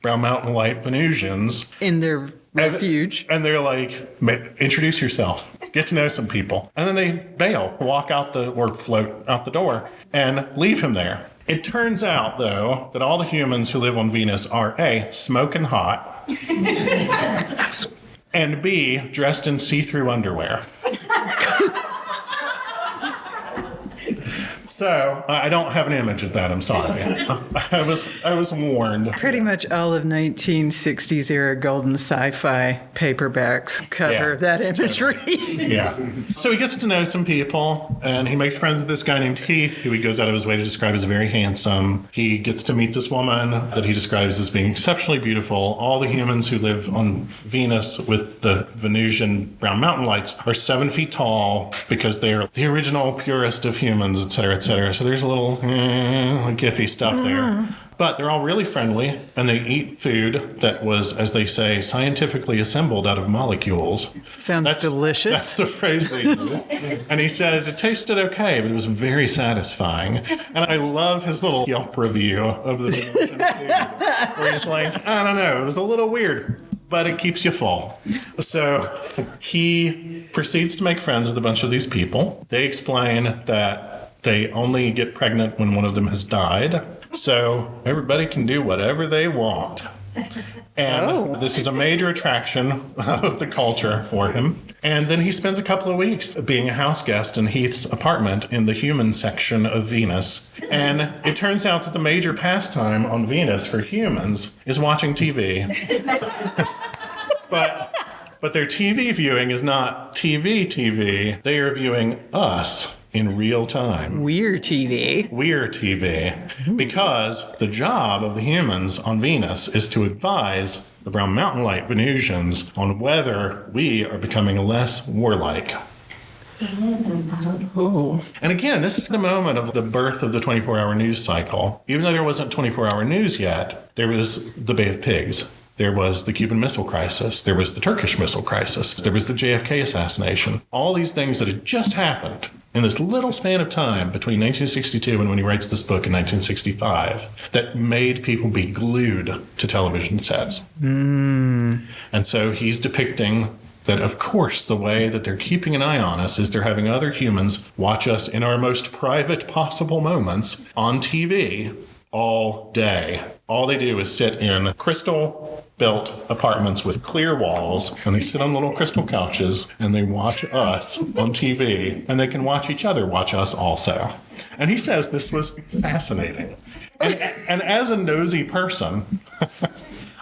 Brown Mountain Light Venusians In their refuge. and they're like, introduce yourself, get to know some people. And then they bail, walk out or float out the door and leave him there. It turns out, though, that all the humans who live on Venus are A, smoking hot, and B, dressed in see-through underwear. So I don't have an image of that. I'm sorry. I was warned. Pretty much all of 1960s era golden sci-fi paperbacks cover that imagery. Yeah. So he gets to know some people, and he makes friends with this guy named Heath, who he goes out of his way to describe as very handsome. He gets to meet this woman that he describes as being exceptionally beautiful. All the humans who live on Venus with the Venusian brown mountain lights are 7 feet tall because they're the original purest of humans, et cetera, et cetera. So there's a little gifty stuff there. But they're all really friendly, and they eat food that was, as they say, scientifically assembled out of molecules. Sounds delicious. That's the phrase they use. And he says it tasted okay, but it was very satisfying. And I love his little Yelp review of the food, where he's like, I don't know, it was a little weird, but it keeps you full. So he proceeds to make friends with a bunch of these people. They explain that they only get pregnant when one of them has died. So everybody can do whatever they want. And this is a major attraction of the culture for him. And then he spends a couple of weeks being a house guest in Heath's apartment in the human section of Venus. And it turns out that the major pastime on Venus for humans is watching TV. But their TV viewing is not TV. They are viewing us in real time. We're TV. Because the job of the humans on Venus is to advise the brown mountain light Venusians on whether we are becoming less warlike. Oh. And again, this is the moment of the birth of the 24-hour news cycle. Even though there wasn't 24-hour news yet, there was the Bay of Pigs. There was the Cuban Missile Crisis. There was the Turkish Missile Crisis. There was the JFK assassination. All these things that had just happened in this little span of time between 1962 and when he writes this book in 1965 that made people be glued to television sets. And so he's depicting that, of course, the way that they're keeping an eye on us is they're having other humans watch us in our most private possible moments on TV all day. All they do is sit in crystal-built apartments with clear walls, and they sit on little crystal couches, and they watch us on TV, and they can watch each other watch us also. And he says this was fascinating. And as a nosy person,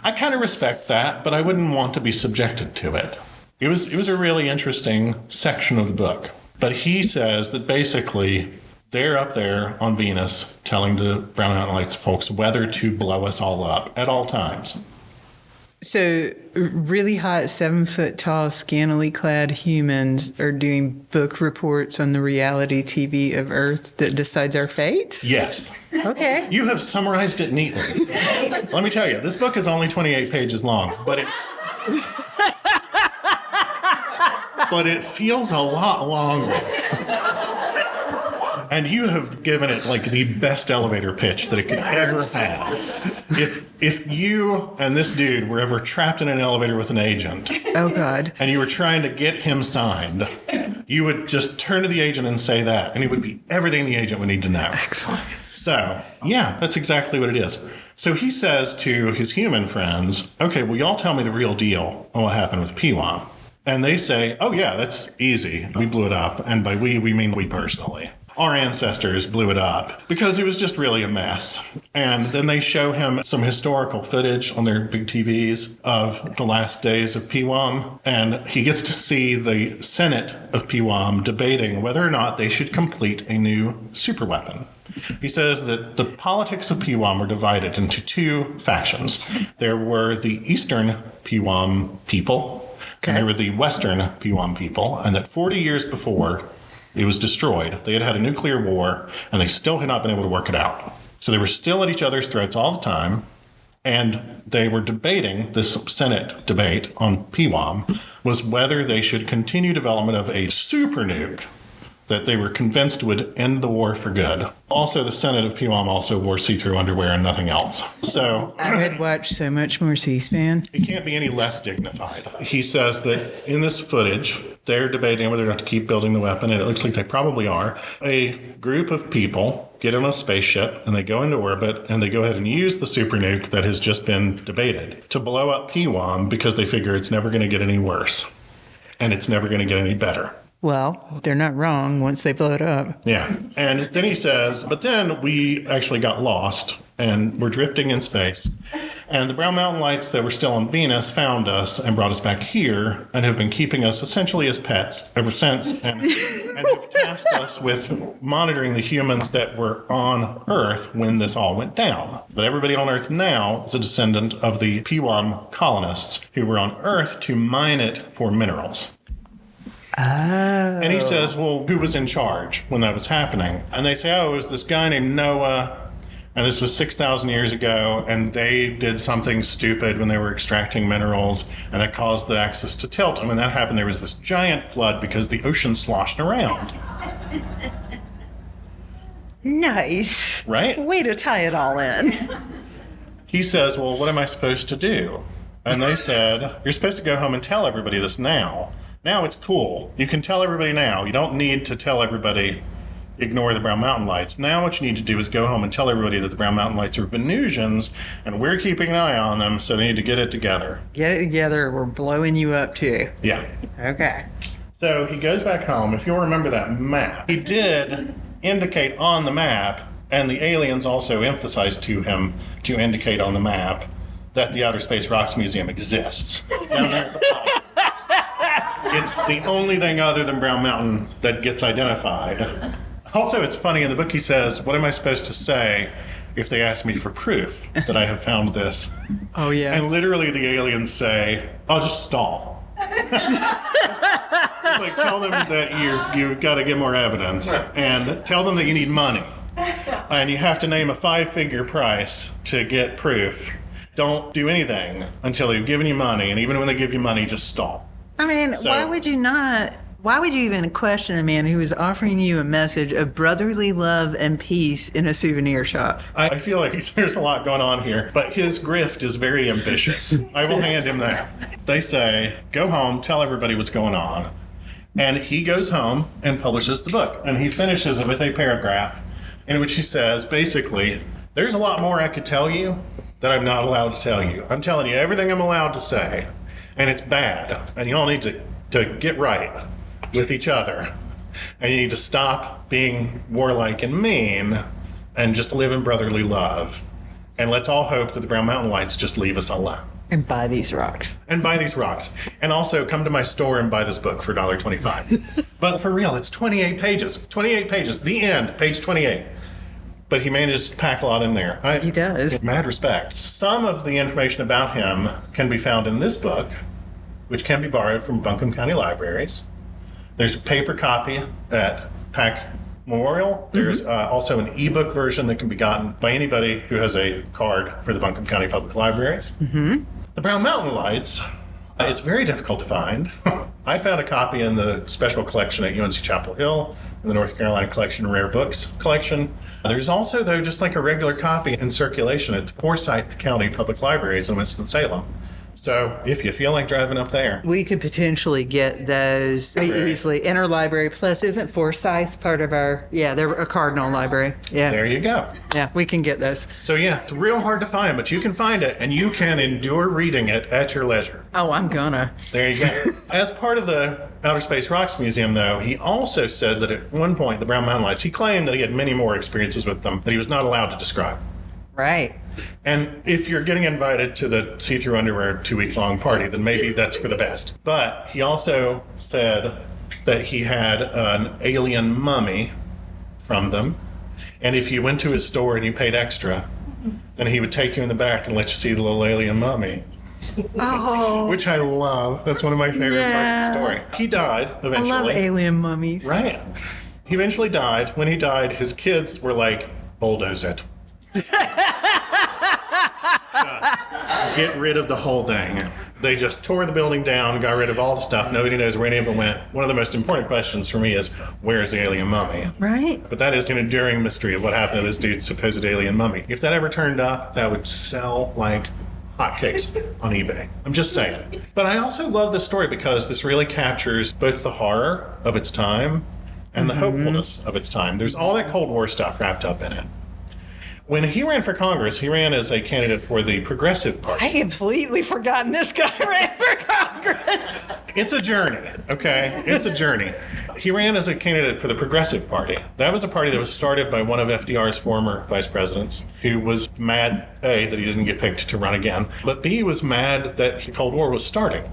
I kind of respect that, but I wouldn't want to be subjected to it. It was a really interesting section of the book. But he says that basically they're up there on Venus telling the brown mountain lights folks whether to blow us all up at all times. So really hot, 7 foot tall, scantily clad humans are doing book reports on the reality TV of Earth that decides our fate? Yes. Okay. You have summarized it neatly. Let me tell you, this book is only 28 pages long, but it feels a lot longer. And you have given it like the best elevator pitch that it could ever have. If you and this dude were ever trapped in an elevator with an agent, oh God, and you were trying to get him signed, you would just turn to the agent and say that, and it would be everything the agent would need to know. Excellent. So, yeah, that's exactly what it is. So he says to his human friends, okay, well, y'all tell me the real deal on what happened with Pewam. And they say, oh, yeah, that's easy. We blew it up. And by we mean we personally. Our ancestors blew it up because it was just really a mess. And then they show him some historical footage on their big TVs of the last days of Pewam. And he gets to see the Senate of Pewam debating whether or not they should complete a new superweapon. He says that the politics of Pewam were divided into two factions. There were the Eastern Pewam people, and there were the Western Pewam people, and that 40 years before it was destroyed, they had had a nuclear war, and they still had not been able to work it out. So they were still at each other's throats all the time, and they were debating, this Senate debate on Pewam, was whether they should continue development of a super nuke that they were convinced would end the war for good. Also, the Senate of Pewam also wore see-through underwear and nothing else. So I had watched so much more C-SPAN. It can't be any less dignified. He says that in this footage, they're debating whether or not to keep building the weapon, and it looks like they probably are. A group of people get on a spaceship, and they go into orbit, and they go ahead and use the super nuke that has just been debated to blow up Pewam because they figure it's never going to get any worse, and it's never going to get any better. Well, they're not wrong once they blow it up. Yeah. And then he says, but then we actually got lost and we're drifting in space. And the Brown Mountain Lights that were still on Venus found us and brought us back here and have been keeping us essentially as pets ever since. And have tasked us with monitoring the humans that were on Earth when this all went down. But everybody on Earth now is a descendant of the Pewam colonists who were on Earth to mine it for minerals. Oh. And he says, well, who was in charge when that was happening? And they say, oh, it was this guy named Noah. And this was 6,000 years ago. And they did something stupid when they were extracting minerals. And that caused the axis to tilt. And when that happened, there was this giant flood because the ocean sloshed around. Nice. Right? Way to tie it all in. He says, well, what am I supposed to do? And they said, you're supposed to go home and tell everybody this now. Now it's cool. You can tell everybody now. You don't need to tell everybody, ignore the Brown Mountain Lights. Now what you need to do is go home and tell everybody that the Brown Mountain Lights are Venusians, and we're keeping an eye on them, so they need to get it together. Get it together, or we're blowing you up too. Yeah. Okay. So he goes back home. If you'll remember that map, he did indicate on the map, and the aliens also emphasized to him to indicate on the map that the Outer Space Rocks Museum exists. Down there at the top. It's the only thing other than Brown Mountain that gets identified. Also, it's funny, in the book he says, what am I supposed to say if they ask me for proof that I have found this? Oh, yes. And literally the aliens say, I'll just stall. It's like, tell them that you've got to get more evidence, and tell them that you need money. And you have to name a 5-figure price to get proof. Don't do anything until they've given you money, and even when they give you money, just stall. I mean, why would you even question a man who is offering you a message of brotherly love and peace in a souvenir shop? I feel like there's a lot going on here, but his grift is very ambitious. I will hand him that. They say, go home, tell everybody what's going on. And he goes home and publishes the book. And he finishes it with a paragraph in which he says, basically, there's a lot more I could tell you that I'm not allowed to tell you. I'm telling you everything I'm allowed to say. And it's bad. And you all need to get right with each other. And you need to stop being warlike and mean and just live in brotherly love. And let's all hope that the Brown Mountain Lights just leave us alone. And buy these rocks. And buy these rocks. And also come to my store and buy this book for $1.25. But for real, it's 28 pages. 28 pages. The end. Page 28. But he manages to pack a lot in there. He does. Mad respect. Some of the information about him can be found in this book, which can be borrowed from Buncombe County Libraries. There's a paper copy at Pack Memorial. There's also an ebook version that can be gotten by anybody who has a card for the Buncombe County Public Libraries. Mm-hmm. The Brown Mountain Lights, it's very difficult to find. I found a copy in the special collection at UNC Chapel Hill, in the North Carolina Collection Rare Books collection. There's also, though, just like a regular copy in circulation at the Forsyth County Public Libraries in Winston-Salem. So if you feel like driving up there, We could potentially get those pretty easily. Interlibrary Plus, isn't Forsyth part of our, they're a Cardinal library. Yeah. there you go. Yeah, we can get those. So yeah, it's real hard to find, but you can find it, and you can endure reading it at your leisure. Oh, I'm gonna. There you go. As part of the Outer Space Rocks Museum, though, he also said that at one point, the Brown Mountain Lights, he claimed that he had many more experiences with them that he was not allowed to describe. Right. And if you're getting invited to the see-through underwear 2-week-long party, then maybe that's for the best. But he also said that he had an alien mummy from them. And if you went to his store and you paid extra, then he would take you in the back and let you see the little alien mummy. Oh. Which I love. That's one of my favorite parts of the story. He died eventually. I love alien mummies. Right. He eventually died. When he died, his kids were like, bulldoze it. Just get rid of the whole thing. They just tore the building down, got rid of all the stuff. Nobody knows where any of it went. One of the most important questions for me is, where's the alien mummy? Right. But that is an enduring mystery of what happened to this dude's supposed alien mummy. If that ever turned up, that would sell like hotcakes on eBay. I'm just saying. But I also love this story because this really captures both the horror of its time and the hopefulness of its time. There's all that Cold War stuff wrapped up in it. When he ran for Congress, he ran as a candidate for the Progressive Party. I completely forgotten this guy ran for Congress. It's a journey, okay? It's a journey. He ran as a candidate for the Progressive Party. That was a party that was started by one of FDR's former vice presidents, who was mad, A, that he didn't get picked to run again, but B, was mad that the Cold War was starting.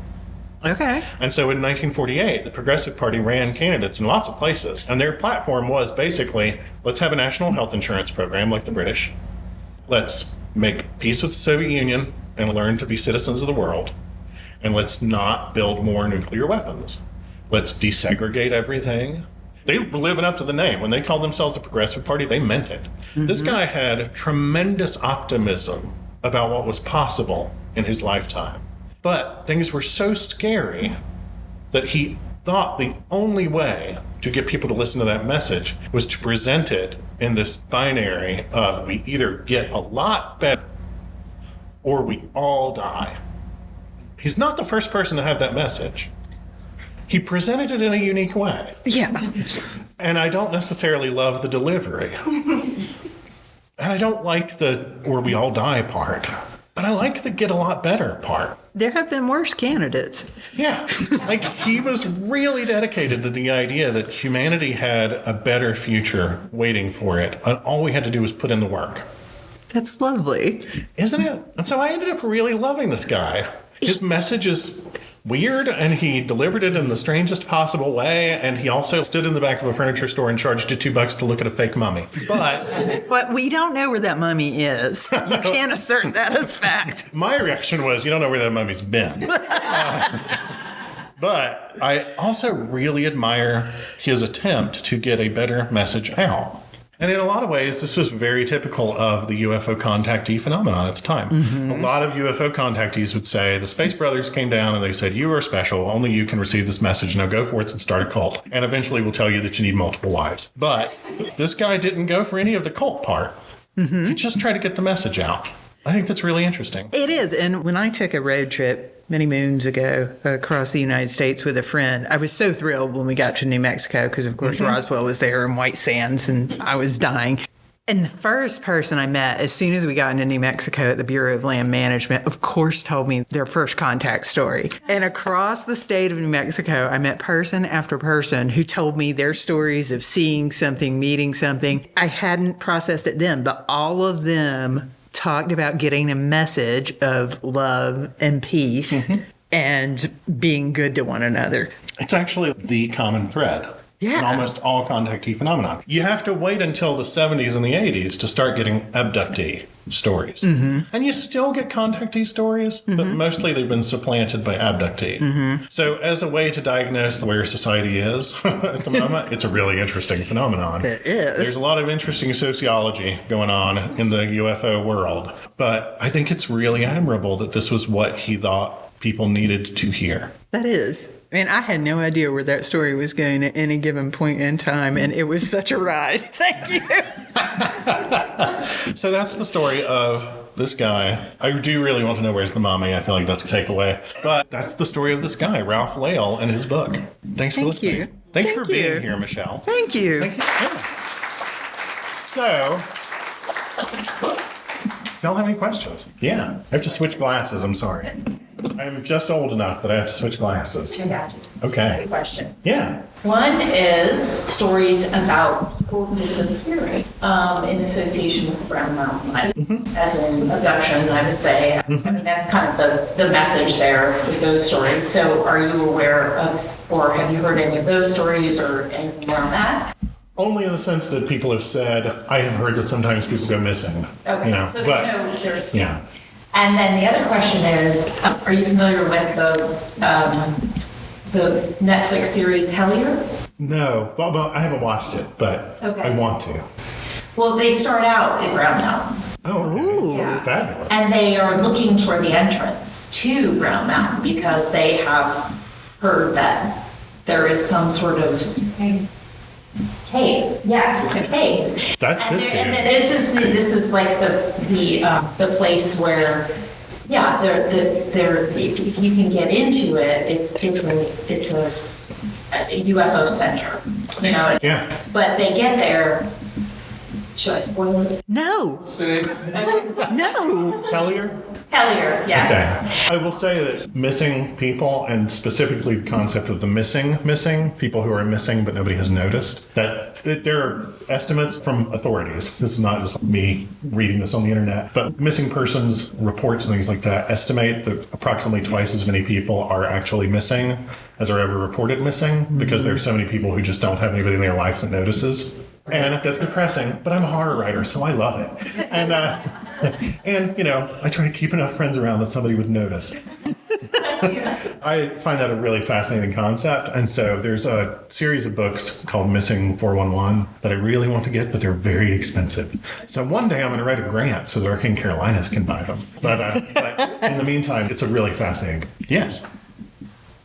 Okay. And so in 1948, the Progressive Party ran candidates in lots of places. And their platform was basically, let's have a national health insurance program like the British. Let's make peace with the Soviet Union and learn to be citizens of the world. And let's not build more nuclear weapons. Let's desegregate everything. They were living up to the name. When they called themselves the Progressive Party, they meant it. Mm-hmm. This guy had tremendous optimism about what was possible in his lifetime. But things were so scary that he thought the only way to get people to listen to that message was to present it in this binary of we either get a lot better or we all die. He's not the first person to have that message. He presented it in a unique way. Yeah. And I don't necessarily love the delivery. And I don't like the or we all die part. But I like the get a lot better part. There have been worse candidates. Yeah. Like, he was really dedicated to the idea that humanity had a better future waiting for it. And all we had to do was put in the work. That's lovely. Isn't it? And so I ended up really loving this guy. His message is weird, and he delivered it in the strangest possible way, and he also stood in the back of a furniture store and charged you $2 to look at a fake mummy. But we don't know where that mummy is. You can't assert that as fact. My reaction was, you don't know where that mummy's been. But I also really admire his attempt to get a better message out. And in a lot of ways, this was very typical of the UFO contactee phenomenon at the time. Mm-hmm. A lot of UFO contactees would say, the Space Brothers came down and they said, you are special. Only you can receive this message. Now go forth and start a cult. And eventually we'll tell you that you need multiple wives. But this guy didn't go for any of the cult part. Mm-hmm. He just tried to get the message out. I think that's really interesting. It is. And when I took a road trip many moons ago across the United States with a friend, I was so thrilled when we got to New Mexico because, of course, Roswell was there and White Sands, and I was dying. And the first person I met as soon as we got into New Mexico at the Bureau of Land Management, of course, told me their first contact story. And across the state of New Mexico, I met person after person who told me their stories of seeing something, meeting something. I hadn't processed it then, but all of them talked about getting a message of love and peace and being good to one another. It's actually the common thread in almost all contactee phenomenon. You have to wait until the 70s and the 80s to start getting abductee stories. Mm-hmm. And you still get contactee stories, but mostly they've been supplanted by abductee. Mm-hmm. So as a way to diagnose where society is at the moment, it's a really interesting phenomenon. It is. There's a lot of interesting sociology going on in the UFO world, but I think it's really admirable that this was what he thought people needed to hear. That is. And I had no idea where that story was going at any given point in time, and it was such a ride. Thank you. So that's the story of this guy. I do really want to know where's the mommy. I feel like that's a takeaway. But that's the story of this guy, Ralph Lale, and his book. Thanks for listening. You. Thanks for being here, Michelle. Thank you. Thank you. Yeah. So, y'all have any questions? Yeah. I have to switch glasses. I'm sorry. I'm just old enough that I have to switch glasses. I got you. Okay. Good question. Yeah. One is stories about people disappearing in association with the Brown Mountain Light, as in abduction, I would say. I mean, that's kind of the message there with those stories. So are you aware of, or have you heard any of those stories or anything around that? Only in the sense that people have said, I have heard that sometimes people go missing. Okay, You know, so but, there's yeah. And then the other question is, are you familiar with the Netflix series Hellier? No. Well, I haven't watched it, but Okay. I want to. Well, they start out in Brown Mountain. Oh, okay. Ooh. Yeah. Fabulous. And they are looking for the entrance to Brown Mountain because they have heard that there is some sort of cave. Yes, a cave. That's And this and game. this is like the place where, yeah, there if you can get into it, it's a UFO center, you know. Yeah. But they get there, Should I spoil it? No. No. Hellier? Hellier, yeah. Okay. I will say that missing people, and specifically the concept of the missing, people who are missing but nobody has noticed, that there are estimates from authorities. This is not just me reading this on the internet, but missing persons reports and things like that estimate that approximately twice as many people are actually missing as are ever reported missing, because there's so many people who just don't have anybody in their life that notices. And that's depressing, but I'm a horror writer, so I love it. And, you know, I try to keep enough friends around that somebody would notice. I find that a really fascinating concept. And so there's a series of books called Missing 411 that I really want to get, but they're very expensive. So one day I'm going to write a grant so the Arcane Carolinas can buy them. But in the meantime, it's a really fascinating. Yes.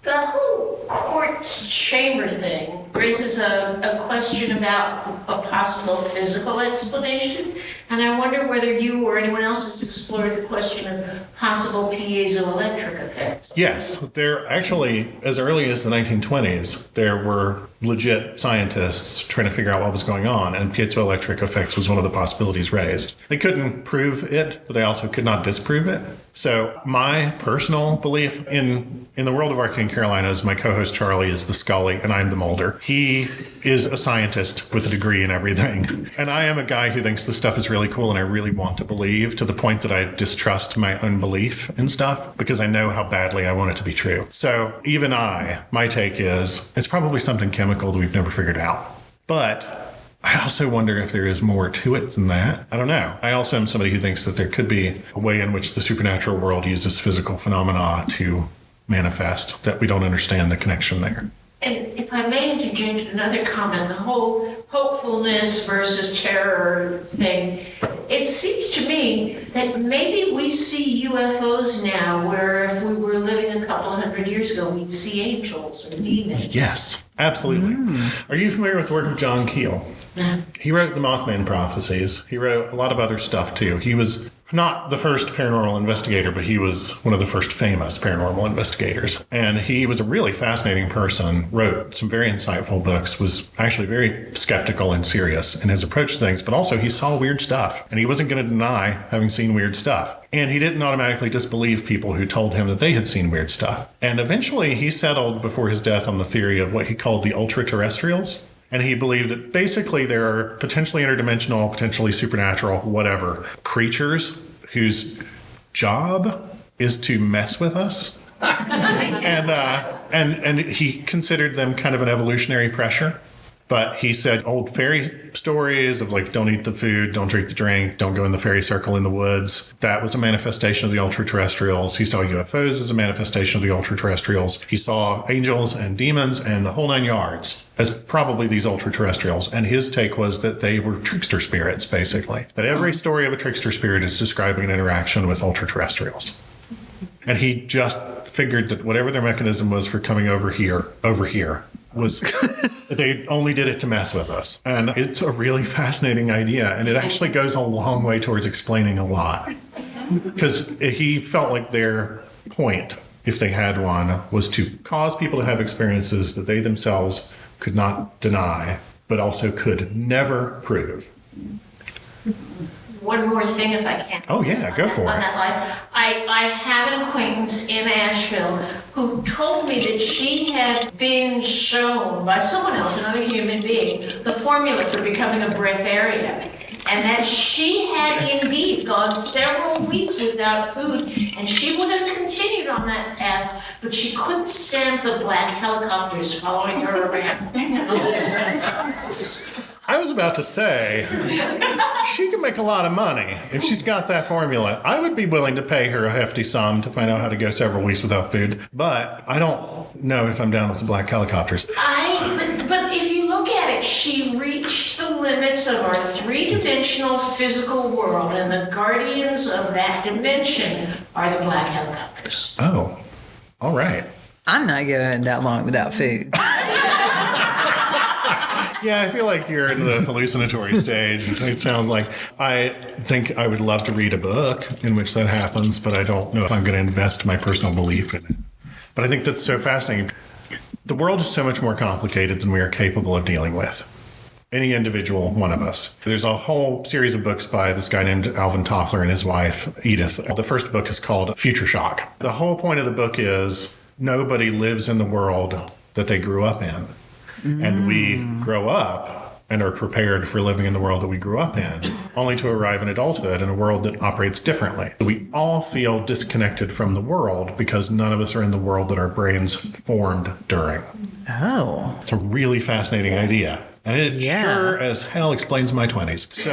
The whole court's chamber thing raises a question about a possible physical explanation, and I wonder whether you or anyone else has explored the question of possible piezoelectric effects. Yes, there actually, as early as the 1920s, there were legit scientists trying to figure out what was going on, and piezoelectric effects was one of the possibilities raised. They couldn't prove it, but they also could not disprove it. So my personal belief in the world of Arcane Carolinas, my co-host Charlie is the Scully and I'm the Mulder. He is a scientist with a degree in everything. And I am a guy who thinks this stuff is really cool and I really want to believe, to the point that I distrust my own belief in stuff because I know how badly I want it to be true. So even my take is it's probably something chemical that we've never figured out. But I also wonder if there is more to it than that. I don't know. I also am somebody who thinks that there could be a way in which the supernatural world uses physical phenomena to manifest, that we don't understand the connection there. And if I may interject another comment, the whole hopefulness versus terror thing, it seems to me that maybe we see UFOs now where if we were living a couple hundred years ago, we'd see angels or demons. Yes, absolutely. Are you familiar with the work of John Keel? No. He wrote the Mothman Prophecies. He wrote a lot of other stuff too. He was not the first paranormal investigator, but he was one of the first famous paranormal investigators. And he was a really fascinating person, wrote some very insightful books, was actually very skeptical and serious in his approach to things, but also he saw weird stuff. And he wasn't going to deny having seen weird stuff. And he didn't automatically disbelieve people who told him that they had seen weird stuff. And eventually he settled before his death on the theory of what he called the ultra-terrestrials. And he believed that basically there are potentially interdimensional, potentially supernatural, whatever, creatures whose job is to mess with us. And he considered them kind of an evolutionary pressure. But he said old fairy stories of like, don't eat the food, don't drink the drink, don't go in the fairy circle in the woods. That was a manifestation of the ultra-terrestrials. He saw UFOs as a manifestation of the ultra-terrestrials. He saw angels and demons and the whole nine yards as probably these ultra-terrestrials. And his take was that they were trickster spirits, basically. That every story of a trickster spirit is describing an interaction with ultra-terrestrials. And he just figured that whatever their mechanism was for coming over here, was they only did it to mess with us. And it's a really fascinating idea. And it actually goes a long way towards explaining a lot. Because he felt like their point, if they had one, was to cause people to have experiences that they themselves could not deny, but also could never prove. One more thing, if I can. Oh, yeah, go for on it. that line. I have an acquaintance in Asheville who told me that she had been shown by someone else, another human being, the formula for becoming a breatharian. And that she had indeed gone several weeks without food, and she would have continued on that path, but she couldn't stand the black helicopters following her around. I was about to say, she can make a lot of money if she's got that formula. I would be willing to pay her a hefty sum to find out how to go several weeks without food, but I don't know if I'm down with the black helicopters. But if you look at it, she reached the limits of our three-dimensional physical world, and the guardians of that dimension are the black helicopters. Oh, all right. I'm not going that long without food. Yeah, I feel like you're in the hallucinatory stage. It sounds like I think I would love to read a book in which that happens, but I don't know if I'm going to invest my personal belief in it. But I think that's so fascinating. The world is so much more complicated than we are capable of dealing with. any individual one of us. There's a whole series of books by this guy named Alvin Toffler and his wife, Edith. The first book is called Future Shock. The whole point of the book is nobody lives in the world that they grew up in. And we grow up and are prepared for living in the world that we grew up in, only to arrive in adulthood in a world that operates differently. We all feel disconnected from the world because none of us are in the world that our brains formed during. Oh. It's a really fascinating idea. And it sure as hell explains my 20s. So,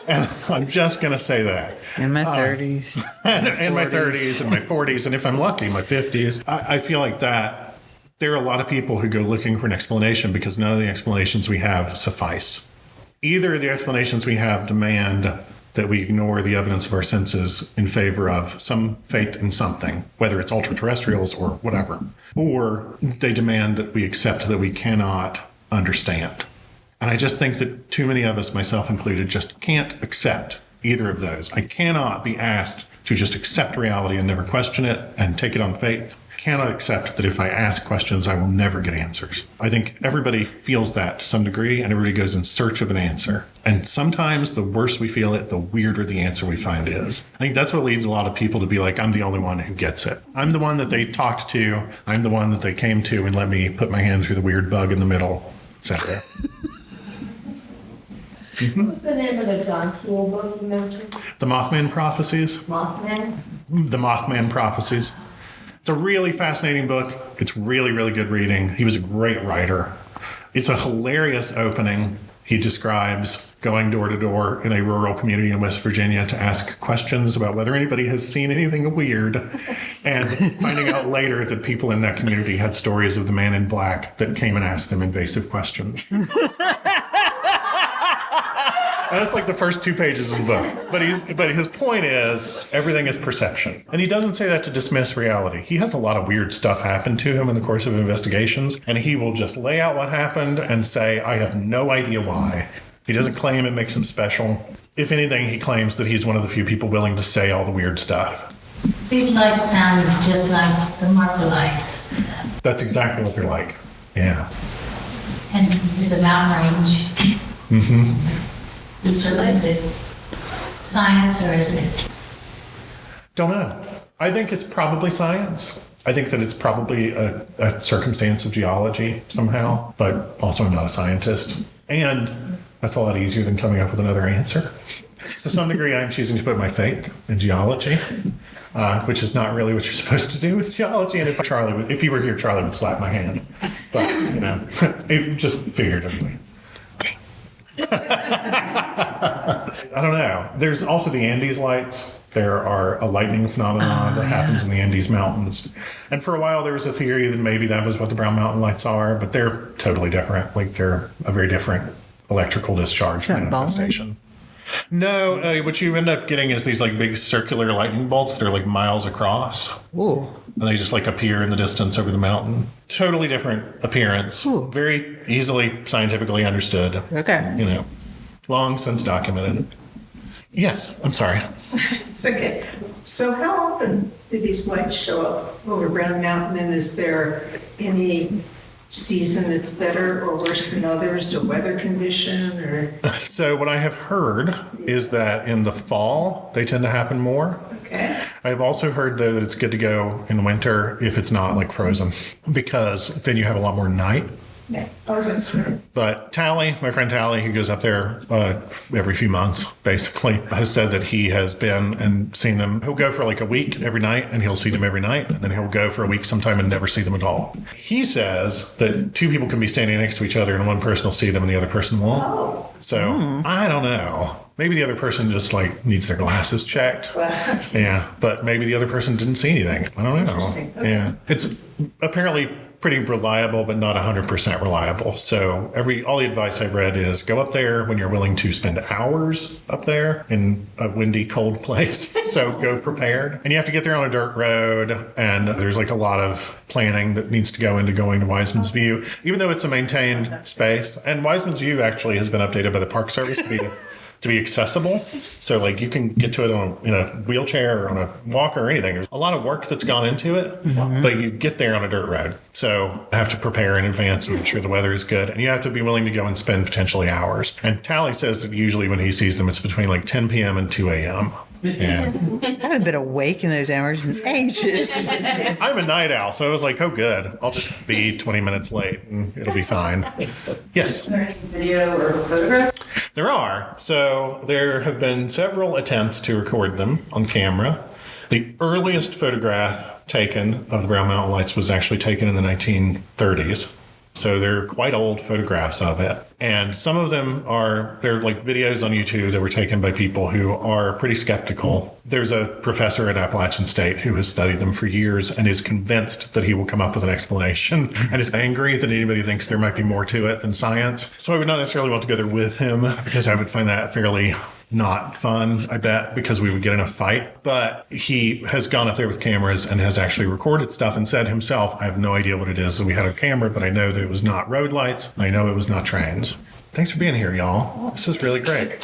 and I'm just going to say that. In my 30s. And my 30s and my 40s, and if I'm lucky, my 50s. I feel like that. There are a lot of people who go looking for an explanation because none of the explanations we have suffice. Either the explanations we have demand that we ignore the evidence of our senses in favor of some faith in something, whether it's ultra-terrestrials or whatever, or they demand that we accept that we cannot understand. And I just think that too many of us, myself included, just can't accept either of those. I cannot be asked to just accept reality and never question it and take it on faith. Cannot accept that if I ask questions, I will never get answers. I think everybody feels that to some degree, and everybody goes in search of an answer. And sometimes the worse we feel it, the weirder the answer we find is. I think that's what leads a lot of people to be like, I'm the only one who gets it. I'm the one that they talked to. I'm the one that they came to and let me put my hand through the weird bug in the middle, etc. What was the name of the John Keel book you mentioned? The Mothman Prophecies. Mothman? The Mothman Prophecies. It's a really fascinating book. It's really, really good reading. He was a great writer. It's a hilarious opening. He describes going door to door in a rural community in West Virginia to ask questions about whether anybody has seen anything weird, and finding out later that people in that community had stories of the man in black that came and asked them invasive questions. And that's like the first 2 pages of the book. But his point is everything is perception. And he doesn't say that to dismiss reality. He has a lot of weird stuff happen to him in the course of investigations, and he will just lay out what happened and say, I have no idea why. He doesn't claim it makes him special. If anything, he claims that he's one of the few people willing to say all the weird stuff. These lights sound just like the marker lights. That's exactly what they're like. Yeah. And it's a mountain range. Mm-hmm. So is it science or is it? Don't know. I think it's probably science. I think that it's probably a circumstance of geology somehow, but also I'm not a scientist. And that's a lot easier than coming up with another answer. To some degree, I'm choosing to put my faith in geology, which is not really what you're supposed to do with geology. And if he were here, Charlie would slap my hand. But, it just figuratively. I don't know. There's also the Andes lights. There are a lightning phenomenon that happens in the Andes Mountains. And for a while, there was a theory that maybe that was what the Brown Mountain lights are, but they're totally different. Like, they're a very different electrical discharge manifestation. No, what you end up getting is these like big circular lightning bolts. They're like miles across. Ooh. And they just like appear in the distance over the mountain. Totally different appearance. Ooh. Very easily scientifically understood. Okay. Long since documented. Yes, I'm sorry. It's okay. So how often do these lights show up over Brown Mountain, and is there any season that's better or worse than others, or weather condition, or? So what I have heard is that in the fall, they tend to happen more. Okay. I've also heard, though, that it's good to go in winter if it's not like frozen, because then you have a lot more night. Yeah. Oh, that's right. But Tally, my friend Tally, who goes up there every few months, basically, has said that he has been and seen them. He'll go for like a week every night, and he'll see them every night. And then he'll go for a week sometime and never see them at all. He says that 2 people can be standing next to each other, and one person will see them and the other person won't. Oh. So I don't know. Maybe the other person just like needs their glasses checked. Glasses. Yeah, but maybe the other person didn't see anything. I don't know. Interesting. Okay. Yeah, it's apparently pretty reliable, but not 100% reliable. So all the advice I've read is go up there when you're willing to spend hours up there in a windy, cold place. So go prepared. And you have to get there on a dirt road. And there's like a lot of planning that needs to go into going to Wiseman's View, even though it's a maintained space. And Wiseman's View actually has been updated by the Park Service to be to be accessible. So like you can get to it in a wheelchair or on a walker or anything. There's a lot of work that's gone into it, but you get there on a dirt road. So I have to prepare in advance and make sure the weather is good. And you have to be willing to go and spend potentially hours. And Tally says that usually when he sees them, it's between like 10 p.m. and 2 a.m. Yeah. I haven't been awake in those hours in ages. I'm a night owl, so I was like, oh, good. I'll just be 20 minutes late and it'll be fine. Yes? Is there any video or photographs? There are. So there have been several attempts to record them on camera. The earliest photograph taken of the Brown Mountain Lights was actually taken in the 1930s. So they're quite old photographs of it. And some of them they're like videos on YouTube that were taken by people who are pretty skeptical. There's a professor at Appalachian State who has studied them for years and is convinced that he will come up with an explanation and is angry that anybody thinks there might be more to it than science. So I would not necessarily want to go there with him because I would find that fairly not fun, I bet, because we would get in a fight. But he has gone up there with cameras and has actually recorded stuff and said himself, I have no idea what it is that we had on camera, but I know that it was not road lights. I know it was not trains. Thanks for being here, y'all. This was really great.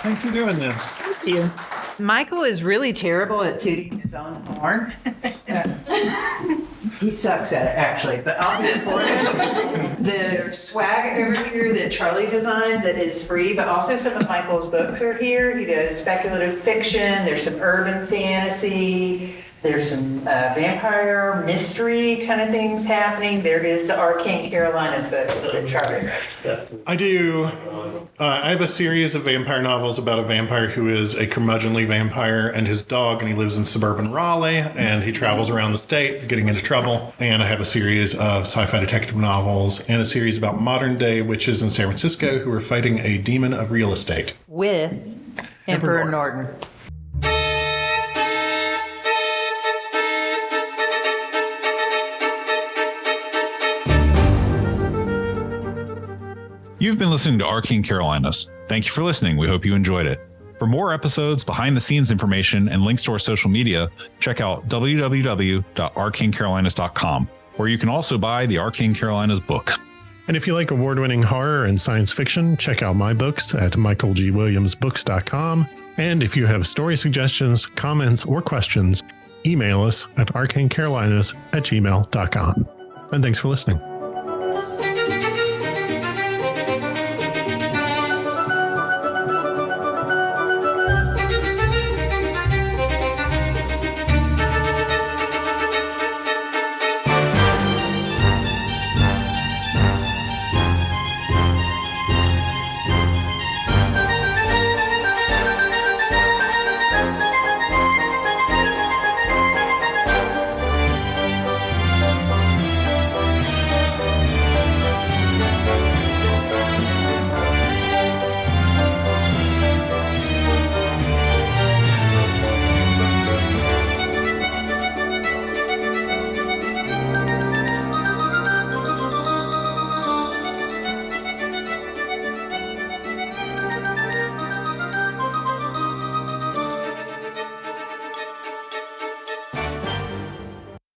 Thanks for doing this. Thank you. Michael is really terrible at tooting his own horn. He sucks at it, actually. But I'll be for him. The swag over here that Charlie designed that is free, but also some of Michael's books are here. He does speculative fiction. There's some urban fantasy. There's some vampire mystery kind of things happening. There is the Arcane Carolinas book that Charlie wrote. I do. I have a series of vampire novels about a vampire who is a curmudgeonly vampire and his dog, and he lives in suburban Raleigh, and he travels around the state getting into trouble. And I have a series of sci-fi detective novels and a series about modern day witches in San Francisco who are fighting a demon of real estate. With Emperor Norton. You've been listening to Arcane Carolinas. Thank you for listening. We hope you enjoyed it. For more episodes, behind the scenes information, and links to our social media, check out www.arcanecarolinas.com, where you can also buy the Arcane Carolinas book. And if you like award-winning horror and science fiction, check out my books at michaelgwilliamsbooks.com. And if you have story suggestions, comments, or questions, email us at arcanecarolinas@gmail.com. And thanks for listening.